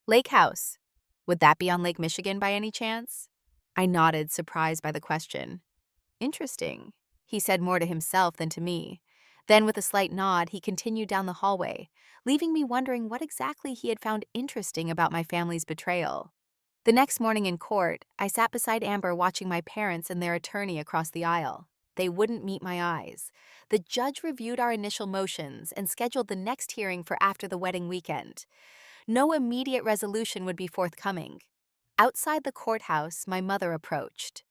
Lake House. Would that be on Lake Michigan by any chance? I nodded, surprised by the question. Interesting. He said more to himself than to me. Then, with a slight nod, he continued down the hallway, leaving me wondering what exactly he had found interesting about my family's betrayal. The next morning in court, I sat beside Amber watching my parents and their attorney across the aisle. They wouldn't meet my eyes. The judge reviewed our initial motions and scheduled the next hearing for after the wedding weekend. No immediate resolution would be forthcoming. Outside the courthouse, my mother approached.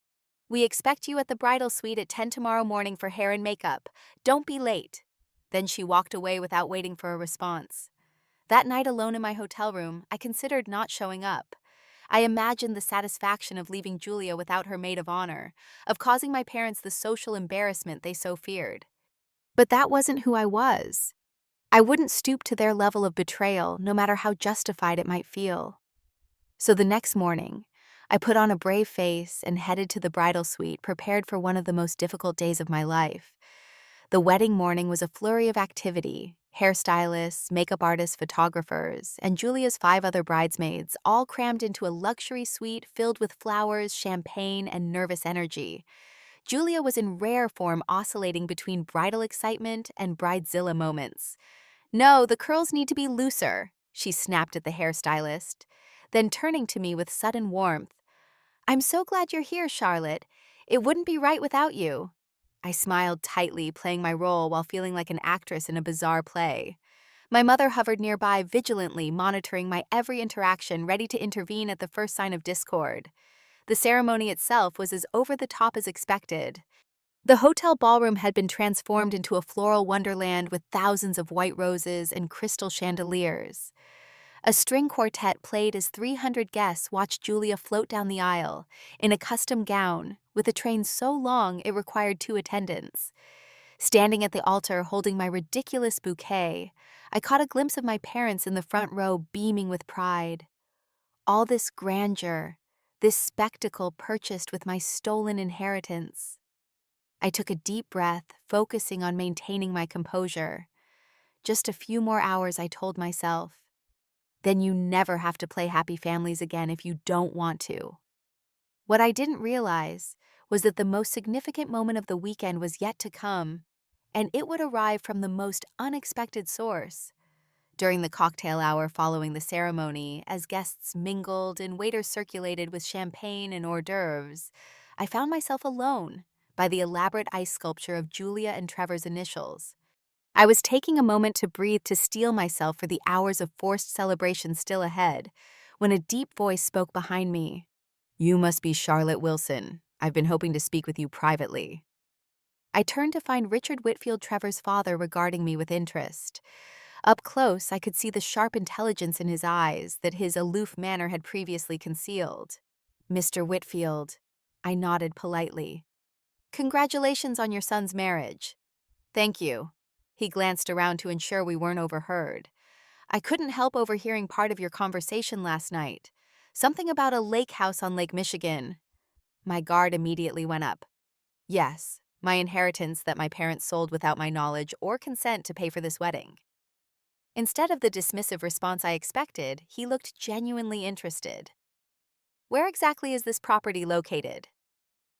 We expect you at the bridal suite at 10 tomorrow morning for hair and makeup. Don't be late. Then she walked away without waiting for a response. That night alone in my hotel room, I considered not showing up. I imagined the satisfaction of leaving Julia without her maid of honor, of causing my parents the social embarrassment they so feared. But that wasn't who I was. I wouldn't stoop to their level of betrayal, no matter how justified it might feel. So the next morning, I put on a brave face and headed to the bridal suite, prepared for one of the most difficult days of my life. The wedding morning was a flurry of activity. Hairstylists, makeup artists, photographers, and Julia's 5 other bridesmaids all crammed into a luxury suite filled with flowers, champagne, and nervous energy. Julia was in rare form, oscillating between bridal excitement and bridezilla moments. No, the curls need to be looser, she snapped at the hairstylist. Then turning to me with sudden warmth, I'm so glad you're here, Charlotte. It wouldn't be right without you. I smiled tightly, playing my role while feeling like an actress in a bizarre play. My mother hovered nearby, vigilantly monitoring my every interaction, ready to intervene at the first sign of discord. The ceremony itself was as over the top as expected. The hotel ballroom had been transformed into a floral wonderland with thousands of white roses and crystal chandeliers. A string quartet played as 300 guests watched Julia float down the aisle in a custom gown, with a train so long it required 2 attendants. Standing at the altar holding my ridiculous bouquet, I caught a glimpse of my parents in the front row beaming with pride. All this grandeur, this spectacle purchased with my stolen inheritance. I took a deep breath, focusing on maintaining my composure. Just a few more hours, I told myself. Then you never have to play happy families again if you don't want to. What I didn't realize was that the most significant moment of the weekend was yet to come, and it would arrive from the most unexpected source. During the cocktail hour following the ceremony, as guests mingled and waiters circulated with champagne and hors d'oeuvres, I found myself alone by the elaborate ice sculpture of Julia and Trevor's initials. I was taking a moment to breathe, to steel myself for the hours of forced celebration still ahead, when a deep voice spoke behind me. You must be Charlotte Wilson. I've been hoping to speak with you privately. I turned to find Richard Whitfield, Trevor's father, regarding me with interest. Up close, I could see the sharp intelligence in his eyes that his aloof manner had previously concealed. Mr. Whitfield, I nodded politely. Congratulations on your son's marriage. Thank you. He glanced around to ensure we weren't overheard. I couldn't help overhearing part of your conversation last night. Something about a lake house on Lake Michigan. My guard immediately went up. Yes, my inheritance that my parents sold without my knowledge or consent to pay for this wedding. Instead of the dismissive response I expected, he looked genuinely interested. Where exactly is this property located?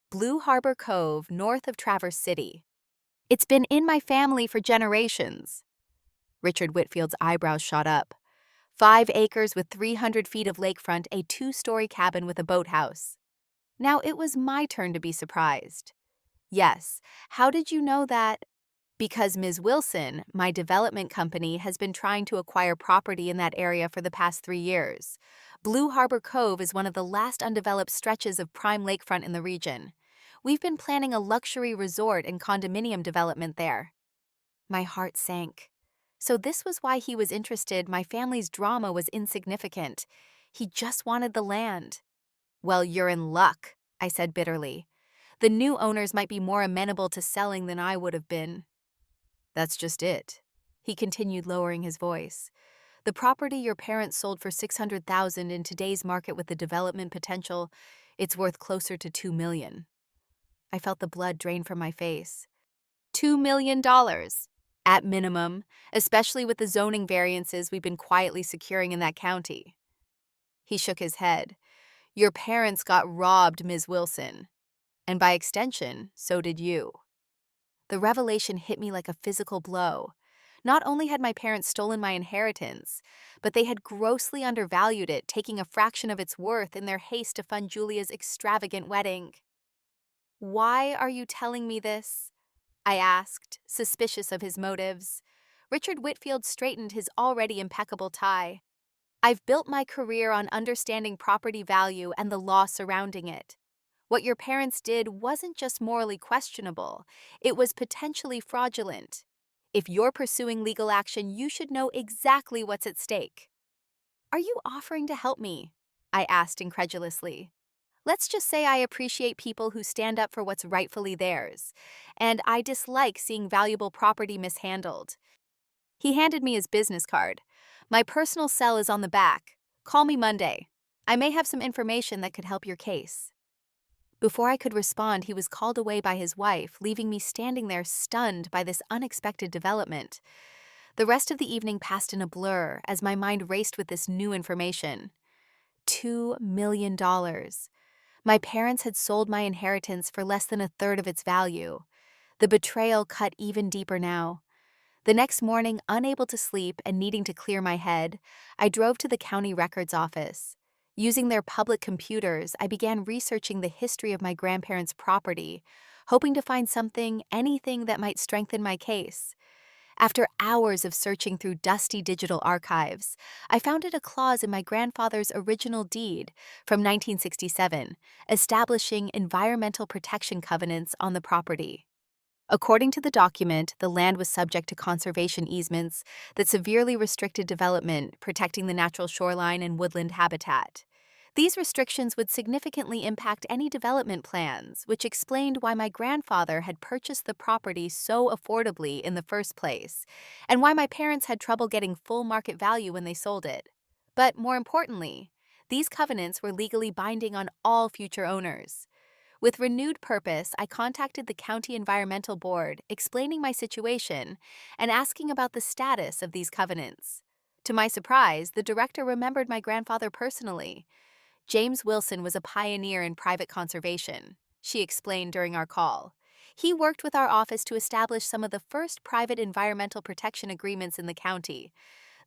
Blue Harbor Cove, north of Traverse City. It's been in my family for generations. Richard Whitfield's eyebrows shot up. 5 acres with 300 feet of lakefront, a 2-story cabin with a boathouse. Now it was my turn to be surprised. Yes, how did you know that? Because Ms. Wilson, my development company, has been trying to acquire property in that area for the past 3 years. Blue Harbor Cove is one of the last undeveloped stretches of prime lakefront in the region. We've been planning a luxury resort and condominium development there. My heart sank. So this was why he was interested. My family's drama was insignificant. He just wanted the land. Well, you're in luck, I said bitterly. The new owners might be more amenable to selling than I would have been. That's just it. He continued, lowering his voice. The property your parents sold for $600,000 in today's market with the development potential, it's worth closer to $2 million. I felt the blood drain from my face. $2 million. At minimum, especially with the zoning variances we've been quietly securing in that county. He shook his head. Your parents got robbed, Ms. Wilson. And by extension, so did you. The revelation hit me like a physical blow. Not only had my parents stolen my inheritance, but they had grossly undervalued it, taking a fraction of its worth in their haste to fund Julia's extravagant wedding. Why are you telling me this? I asked, suspicious of his motives. Richard Whitfield straightened his already impeccable tie. I've built my career on understanding property value and the law surrounding it. What your parents did wasn't just morally questionable, it was potentially fraudulent. If you're pursuing legal action, you should know exactly what's at stake. Are you offering to help me? I asked incredulously. Let's just say I appreciate people who stand up for what's rightfully theirs, and I dislike seeing valuable property mishandled. He handed me his business card. My personal cell is on the back. Call me Monday. I may have some information that could help your case. Before I could respond, he was called away by his wife, leaving me standing there stunned by this unexpected development. The rest of the evening passed in a blur as my mind raced with this new information. $2 million. My parents had sold my inheritance for less than a third of its value. The betrayal cut even deeper now. The next morning, unable to sleep and needing to clear my head, I drove to the county records office. Using their public computers, I began researching the history of my grandparents' property, hoping to find anything that might strengthen my case. After hours of searching through dusty digital archives, I found a clause in my grandfather's original deed from 1967, establishing environmental protection covenants on the property. According to the document, the land was subject to conservation easements that severely restricted development, protecting the natural shoreline and woodland habitat. These restrictions would significantly impact any development plans, which explained why my grandfather had purchased the property so affordably in the first place, and why my parents had trouble getting full market value when they sold it. But more importantly, these covenants were legally binding on all future owners. With renewed purpose, I contacted the County Environmental Board, explaining my situation and asking about the status of these covenants. To my surprise, the director remembered my grandfather personally. James Wilson was a pioneer in private conservation, she explained during our call. He worked with our office to establish some of the first private environmental protection agreements in the county.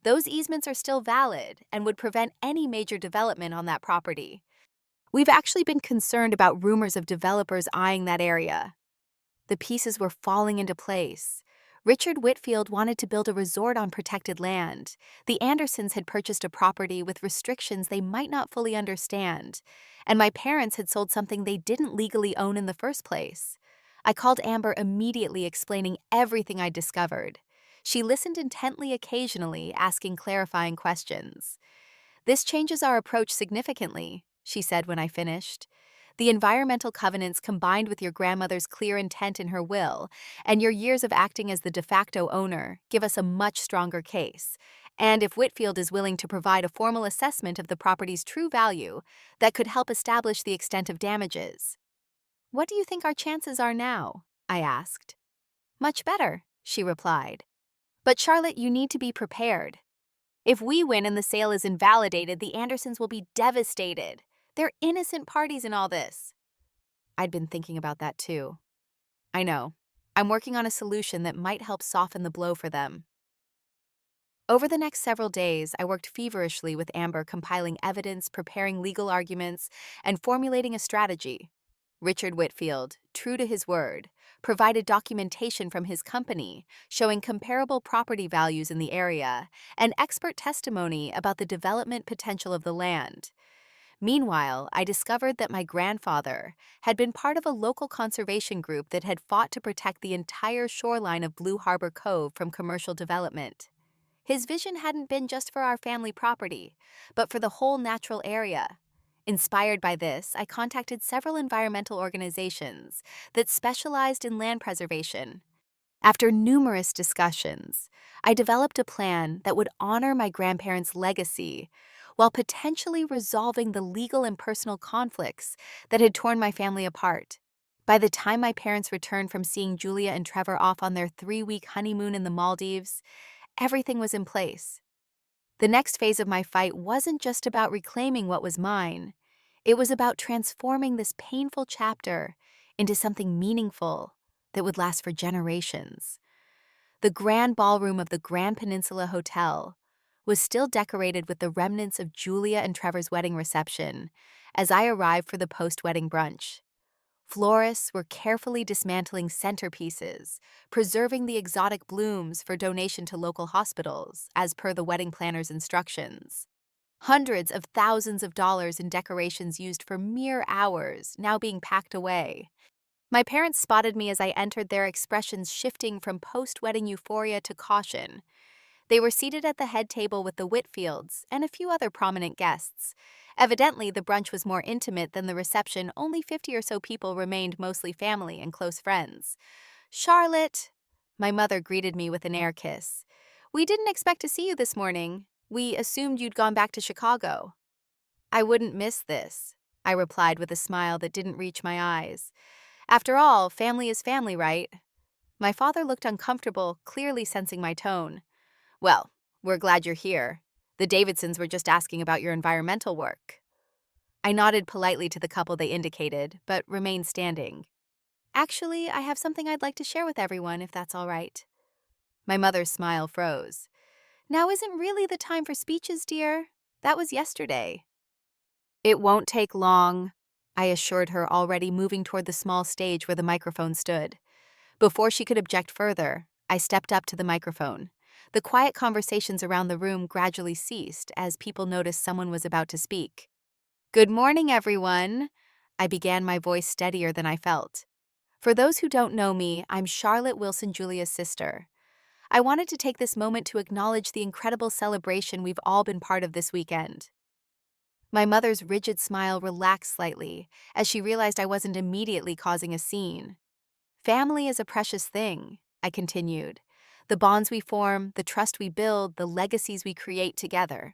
Those easements are still valid and would prevent any major development on that property. We've actually been concerned about rumors of developers eyeing that area. The pieces were falling into place. Richard Whitfield wanted to build a resort on protected land. The Andersons had purchased a property with restrictions they might not fully understand. And my parents had sold something they didn't legally own in the first place. I called Amber immediately, explaining everything I'd discovered. She listened intently occasionally, asking clarifying questions. This changes our approach significantly, she said when I finished. The environmental covenants combined with your grandmother's clear intent in her will and your years of acting as the de facto owner give us a much stronger case. And if Whitfield is willing to provide a formal assessment of the property's true value, that could help establish the extent of damages. What do you think our chances are now? I asked. Much better, she replied. But Charlotte, you need to be prepared. If we win and the sale is invalidated, the Andersons will be devastated. They're innocent parties in all this. I'd been thinking about that too. I know. I'm working on a solution that might help soften the blow for them. Over the next several days, I worked feverishly with Amber, compiling evidence, preparing legal arguments, and formulating a strategy. Richard Whitfield, true to his word, provided documentation from his company showing comparable property values in the area and expert testimony about the development potential of the land. Meanwhile, I discovered that my grandfather had been part of a local conservation group that had fought to protect the entire shoreline of Blue Harbor Cove from commercial development. His vision hadn't been just for our family property, but for the whole natural area. Inspired by this, I contacted several environmental organizations that specialized in land preservation. After numerous discussions, I developed a plan that would honor my grandparents' legacy while potentially resolving the legal and personal conflicts that had torn my family apart. By the time my parents returned from seeing Julia and Trevor off on their 3-week honeymoon in the Maldives, everything was in place. The next phase of my fight wasn't just about reclaiming what was mine. It was about transforming this painful chapter into something meaningful that would last for generations. The grand ballroom of the Grand Peninsula Hotel was still decorated with the remnants of Julia and Trevor's wedding reception as I arrived for the post-wedding brunch. Florists were carefully dismantling centerpieces, preserving the exotic blooms for donation to local hospitals, as per the wedding planner's instructions. Hundreds of thousands of dollars in decorations used for mere hours now being packed away. My parents spotted me as I entered, their expressions shifting from post-wedding euphoria to caution. They were seated at the head table with the Whitfields and a few other prominent guests. Evidently, the brunch was more intimate than the reception. Only 50 or so people remained, mostly family and close friends. "Charlotte," my mother greeted me with an air kiss. "We didn't expect to see you this morning. We assumed you'd gone back to Chicago." "I wouldn't miss this," I replied with a smile that didn't reach my eyes. "After all, family is family, right?" My father looked uncomfortable, clearly sensing my tone. "Well, we're glad you're here. The Davidsons were just asking about your environmental work." I nodded politely to the couple they indicated, but remained standing. "Actually, I have something I'd like to share with everyone, if that's all right." My mother's smile froze. "Now isn't really the time for speeches, dear. That was yesterday." "It won't take long," I assured her, already moving toward the small stage where the microphone stood. Before she could object further, I stepped up to the microphone. The quiet conversations around the room gradually ceased as people noticed someone was about to speak. "Good morning, everyone." I began, my voice steadier than I felt. "For those who don't know me, I'm Charlotte Wilson, Julia's sister. I wanted to take this moment to acknowledge the incredible celebration we've all been part of this weekend." My mother's rigid smile relaxed slightly as she realized I wasn't immediately causing a scene. "Family is a precious thing," I continued. "The bonds we form, the trust we build, the legacies we create together.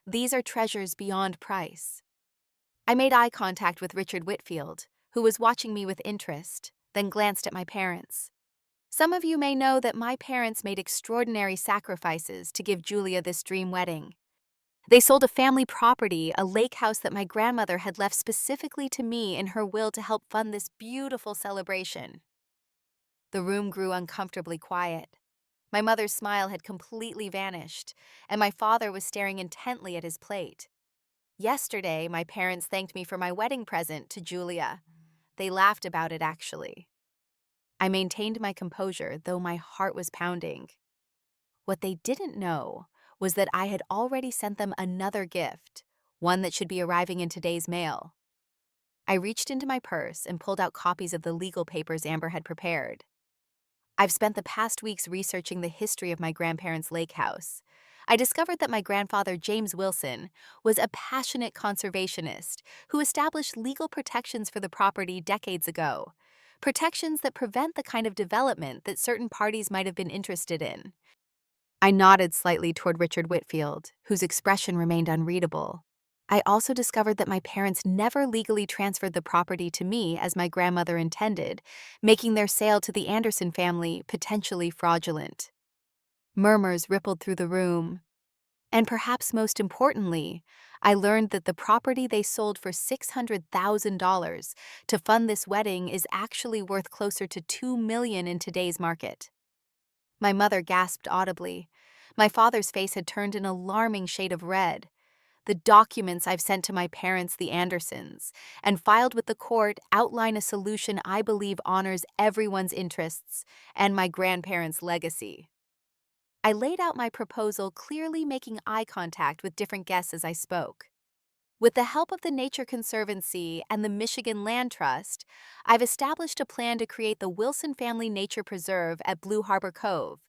These are treasures beyond price." I made eye contact with Richard Whitfield, who was watching me with interest, then glanced at my parents. "Some of you may know that my parents made extraordinary sacrifices to give Julia this dream wedding. They sold a family property, a lake house that my grandmother had left specifically to me in her will to help fund this beautiful celebration." The room grew uncomfortably quiet. My mother's smile had completely vanished, and my father was staring intently at his plate. "Yesterday, my parents thanked me for my wedding present to Julia. They laughed about it, actually." I maintained my composure, though my heart was pounding. What they didn't know was that I had already sent them another gift, one that should be arriving in today's mail. I reached into my purse and pulled out copies of the legal papers Amber had prepared. I've spent the past weeks researching the history of my grandparents' lake house. I discovered that my grandfather, James Wilson, was a passionate conservationist who established legal protections for the property decades ago. Protections that prevent the kind of development that certain parties might have been interested in. I nodded slightly toward Richard Whitfield, whose expression remained unreadable. I also discovered that my parents never legally transferred the property to me as my grandmother intended, making their sale to the Anderson family potentially fraudulent. Murmurs rippled through the room. And perhaps most importantly, I learned that the property they sold for $600,000 to fund this wedding is actually worth closer to $2 million in today's market. My mother gasped audibly. My father's face had turned an alarming shade of red. "The documents I've sent to my parents, the Andersons, and filed with the court outline a solution I believe honors everyone's interests and my grandparents' legacy." I laid out my proposal, clearly making eye contact with different guests as I spoke. "With the help of the Nature Conservancy and the Michigan Land Trust, I've established a plan to create the Wilson Family Nature Preserve at Blue Harbor Cove.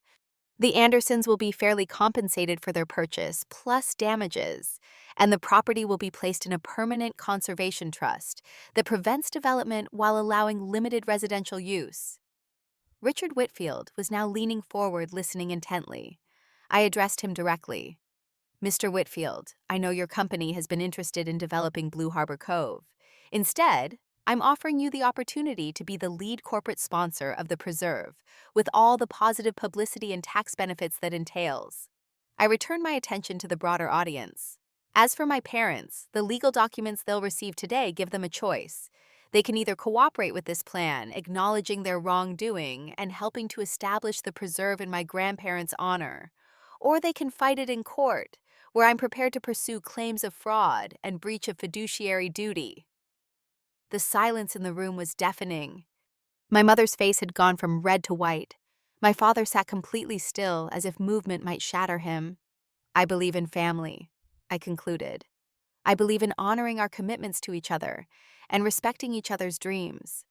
The Andersons will be fairly compensated for their purchase, plus damages, and the property will be placed in a permanent conservation trust that prevents development while allowing limited residential use. Richard Whitfield was now leaning forward, listening intently. I addressed him directly. Mr. Whitfield, I know your company has been interested in developing Blue Harbor Cove. Instead, I'm offering you the opportunity to be the lead corporate sponsor of the preserve, with all the positive publicity and tax benefits that entails. I return my attention to the broader audience. As for my parents, the legal documents they'll receive today give them a choice. They can either cooperate with this plan, acknowledging their wrongdoing and helping to establish the preserve in my grandparents' honor, or they can fight it in court, where I'm prepared to pursue claims of fraud and breach of fiduciary duty. The silence in the room was deafening. My mother's face had gone from red to white. My father sat completely still, as if movement might shatter him. I believe in family, I concluded. I believe in honoring our commitments to each other and respecting each other's dreams.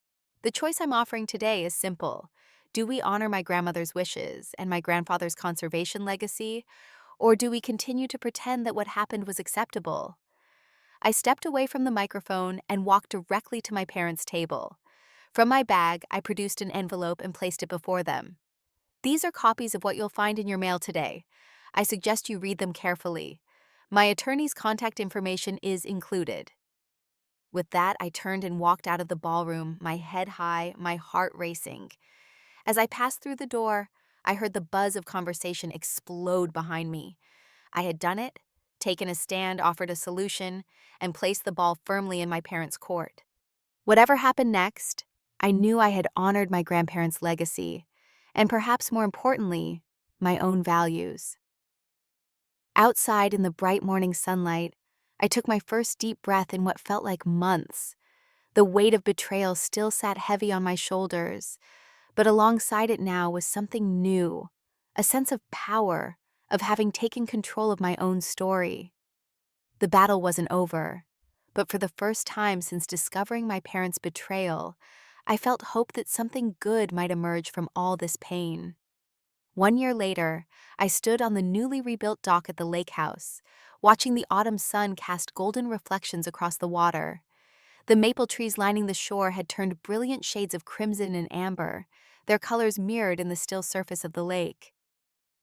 The choice I'm offering today is simple. Do we honor my grandmother's wishes and my grandfather's conservation legacy, or do we continue to pretend that what happened was acceptable? I stepped away from the microphone and walked directly to my parents' table. From my bag, I produced an envelope and placed it before them. These are copies of what you'll find in your mail today. I suggest you read them carefully. My attorney's contact information is included. With that, I turned and walked out of the ballroom, my head high, my heart racing. As I passed through the door, I heard the buzz of conversation explode behind me. I had done it, taken a stand, offered a solution, and placed the ball firmly in my parents' court. Whatever happened next, I knew I had honored my grandparents' legacy, and perhaps more importantly, my own values. Outside in the bright morning sunlight, I took my first deep breath in what felt like months. The weight of betrayal still sat heavy on my shoulders, but alongside it now was something new, a sense of power, of having taken control of my own story. The battle wasn't over, but for the first time since discovering my parents' betrayal, I felt hope that something good might emerge from all this pain. 1 year later, I stood on the newly rebuilt dock at the lake house, watching the autumn sun cast golden reflections across the water. The maple trees lining the shore had turned brilliant shades of crimson and amber, their colors mirrored in the still surface of the lake.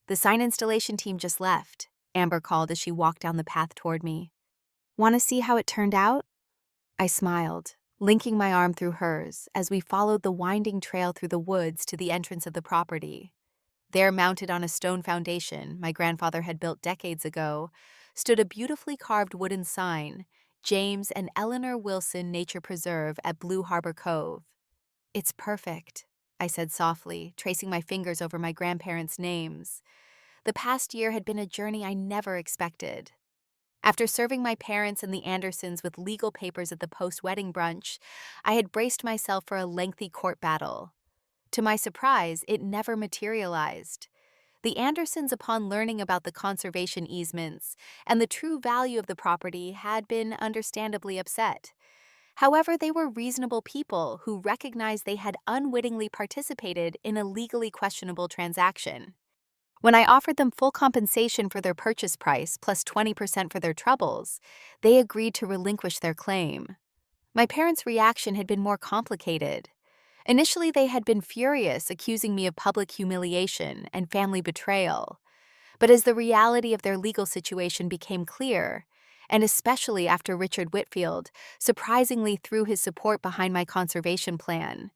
"The sign installation team just left," Amber called as she walked down the path toward me. "Want to see how it turned out?" I smiled, linking my arm through hers as we followed the winding trail through the woods to the entrance of the property. There, mounted on a stone foundation my grandfather had built decades ago, stood a beautifully carved wooden sign, "James and Eleanor Wilson Nature Preserve at Blue Harbor Cove." "It's perfect," I said softly, tracing my fingers over my grandparents' names. The past year had been a journey I never expected. After serving my parents and the Andersons with legal papers at the post-wedding brunch, I had braced myself for a lengthy court battle. To my surprise, it never materialized. The Andersons, upon learning about the conservation easements and the true value of the property, had been understandably upset. However, they were reasonable people who recognized they had unwittingly participated in a legally questionable transaction. When I offered them full compensation for their purchase price plus 20% for their troubles, they agreed to relinquish their claim. My parents' reaction had been more complicated. Initially, they had been furious, accusing me of public humiliation and family betrayal. But as the reality of their legal situation became clear, and especially after Richard Whitfield surprisingly threw his support behind my conservation plan,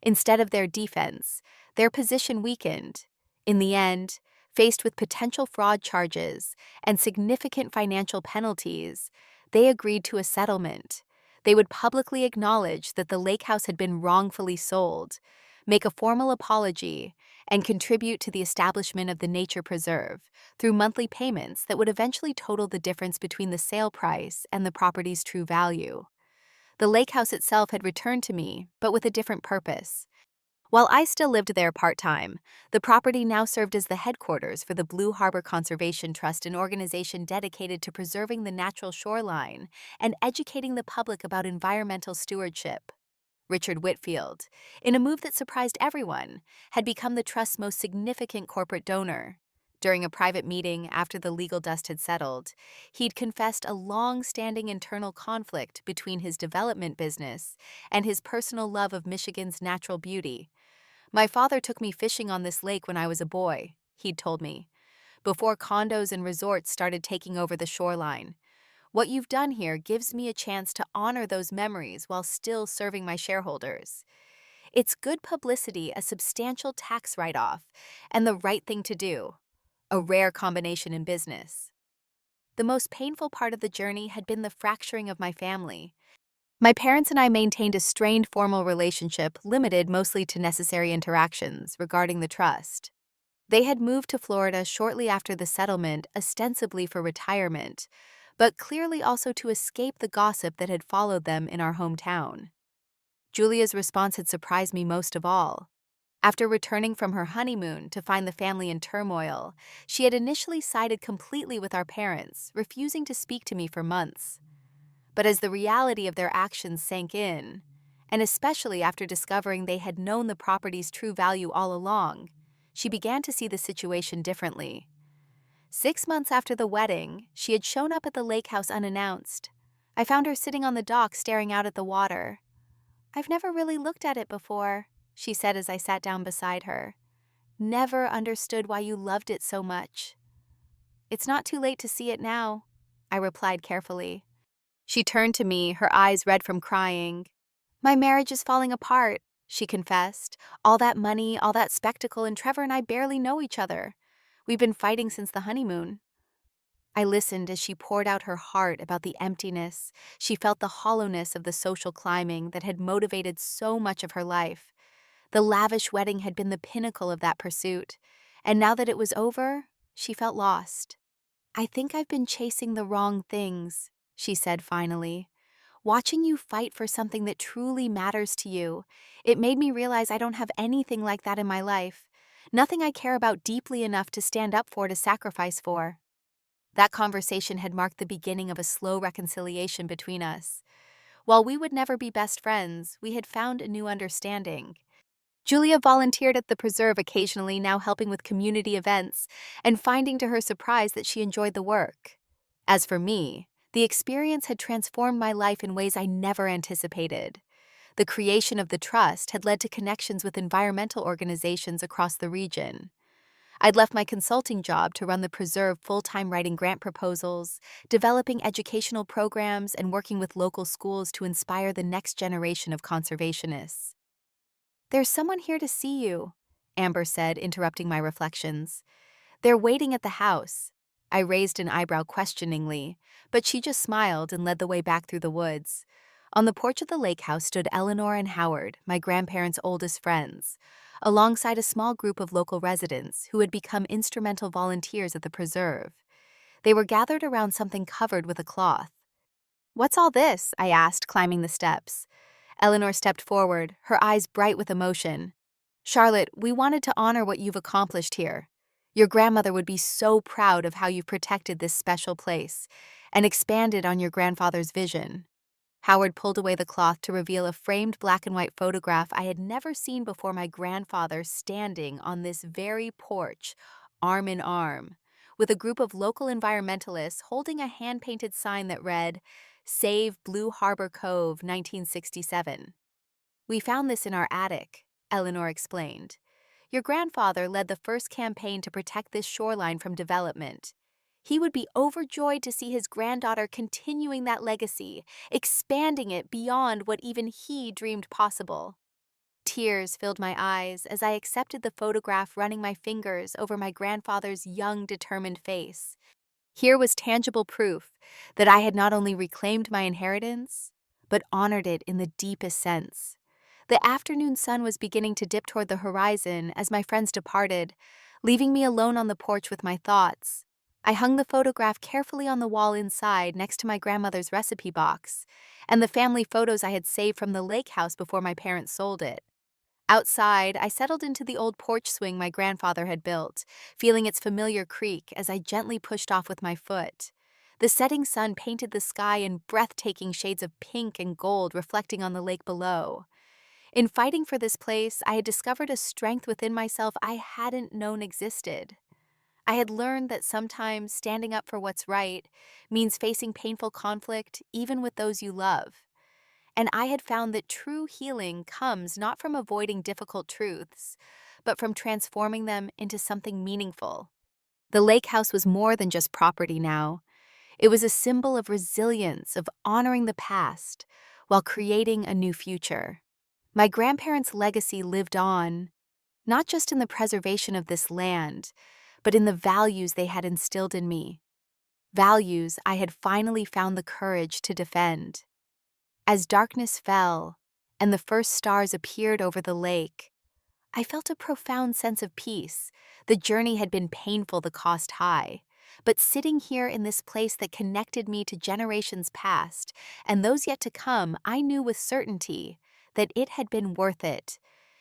instead of their defense, their position weakened. In the end, faced with potential fraud charges and significant financial penalties, they agreed to a settlement. They would publicly acknowledge that the lake house had been wrongfully sold, make a formal apology, and contribute to the establishment of the nature preserve through monthly payments that would eventually total the difference between the sale price and the property's true value. The lake house itself had returned to me, but with a different purpose. While I still lived there part-time, the property now served as the headquarters for the Blue Harbor Conservation Trust, an organization dedicated to preserving the natural shoreline and educating the public about environmental stewardship. Richard Whitfield, in a move that surprised everyone, had become the trust's most significant corporate donor. During a private meeting after the legal dust had settled, he'd confessed a long-standing internal conflict between his development business and his personal love of Michigan's natural beauty. "My father took me fishing on this lake when I was a boy," he'd told me, "before condos and resorts started taking over the shoreline. What you've done here gives me a chance to honor those memories while still serving my shareholders. It's good publicity, a substantial tax write-off, and the right thing to do, a rare combination in business." The most painful part of the journey had been the fracturing of my family. My parents and I maintained a strained formal relationship limited mostly to necessary interactions regarding the trust. They had moved to Florida shortly after the settlement, ostensibly for retirement, but clearly also to escape the gossip that had followed them in our hometown. Julia's response had surprised me most of all. After returning from her honeymoon to find the family in turmoil, she had initially sided completely with our parents, refusing to speak to me for months. But as the reality of their actions sank in, and especially after discovering they had known the property's true value all along, she began to see the situation differently. 6 months after the wedding, she had shown up at the lake house unannounced. I found her sitting on the dock staring out at the water. "I've never really looked at it before," she said as I sat down beside her. "Never understood why you loved it so much." "It's not too late to see it now," I replied carefully. She turned to me, her eyes red from crying. "My marriage is falling apart," she confessed. "All that money, all that spectacle, and Trevor and I barely know each other. We've been fighting since the honeymoon." I listened as she poured out her heart about the emptiness. She felt the hollowness of the social climbing that had motivated so much of her life. The lavish wedding had been the pinnacle of that pursuit, and now that it was over, she felt lost. "I think I've been chasing the wrong things," she said finally. "Watching you fight for something that truly matters to you, it made me realize I don't have anything like that in my life. Nothing I care about deeply enough to stand up for, to sacrifice for." That conversation had marked the beginning of a slow reconciliation between us. While we would never be best friends, we had found a new understanding. Julia volunteered at the preserve occasionally, now helping with community events, and finding to her surprise that she enjoyed the work. As for me, the experience had transformed my life in ways I never anticipated. The creation of the trust had led to connections with environmental organizations across the region. I'd left my consulting job to run the preserve full-time, writing grant proposals, developing educational programs, and working with local schools to inspire the next generation of conservationists. "There's someone here to see you," Amber said, interrupting my reflections. "They're waiting at the house." I raised an eyebrow questioningly, but she just smiled and led the way back through the woods. On the porch of the lake house stood Eleanor and Howard, my grandparents' oldest friends, alongside a small group of local residents who had become instrumental volunteers at the preserve. They were gathered around something covered with a cloth. "What's all this?" I asked, climbing the steps. Eleanor stepped forward, her eyes bright with emotion. "Charlotte, we wanted to honor what you've accomplished here. Your grandmother would be so proud of how you've protected this special place and expanded on your grandfather's vision." Howard pulled away the cloth to reveal a framed black and white photograph I had never seen before, my grandfather standing on this very porch, arm in arm, with a group of local environmentalists holding a hand-painted sign that read, "Save Blue Harbor Cove, 1967. "We found this in our attic," Eleanor explained. "Your grandfather led the first campaign to protect this shoreline from development. He would be overjoyed to see his granddaughter continuing that legacy, expanding it beyond what even he dreamed possible." Tears filled my eyes as I accepted the photograph, running my fingers over my grandfather's young, determined face. Here was tangible proof that I had not only reclaimed my inheritance, but honored it in the deepest sense. The afternoon sun was beginning to dip toward the horizon as my friends departed, leaving me alone on the porch with my thoughts. I hung the photograph carefully on the wall inside, next to my grandmother's recipe box, and the family photos I had saved from the lake house before my parents sold it. Outside, I settled into the old porch swing my grandfather had built, feeling its familiar creak as I gently pushed off with my foot. The setting sun painted the sky in breathtaking shades of pink and gold, reflecting on the lake below. In fighting for this place, I had discovered a strength within myself I hadn't known existed. I had learned that sometimes standing up for what's right means facing painful conflict, even with those you love. And I had found that true healing comes not from avoiding difficult truths, but from transforming them into something meaningful. The lake house was more than just property now. It was a symbol of resilience, of honoring the past, while creating a new future. My grandparents' legacy lived on, not just in the preservation of this land, but in the values they had instilled in me, values I had finally found the courage to defend. As darkness fell and the first stars appeared over the lake, I felt a profound sense of peace. The journey had been painful, the cost high. But sitting here in this place that connected me to generations past and those yet to come, I knew with certainty that it had been worth it.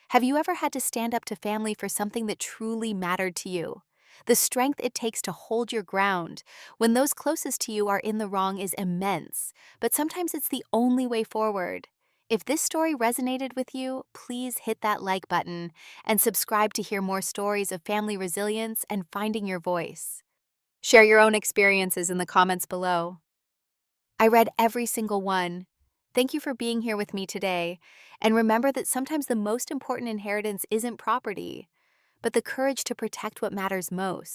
Have you ever had to stand up to family for something that truly mattered to you? The strength it takes to hold your ground when those closest to you are in the wrong is immense, but sometimes it's the only way forward. If this story resonated with you, please hit that like button and subscribe to hear more stories of family resilience and finding your voice. Share your own experiences in the comments below. I read every single one. Thank you for being here with me today. And remember that sometimes the most important inheritance isn't property, but the courage to protect what matters most.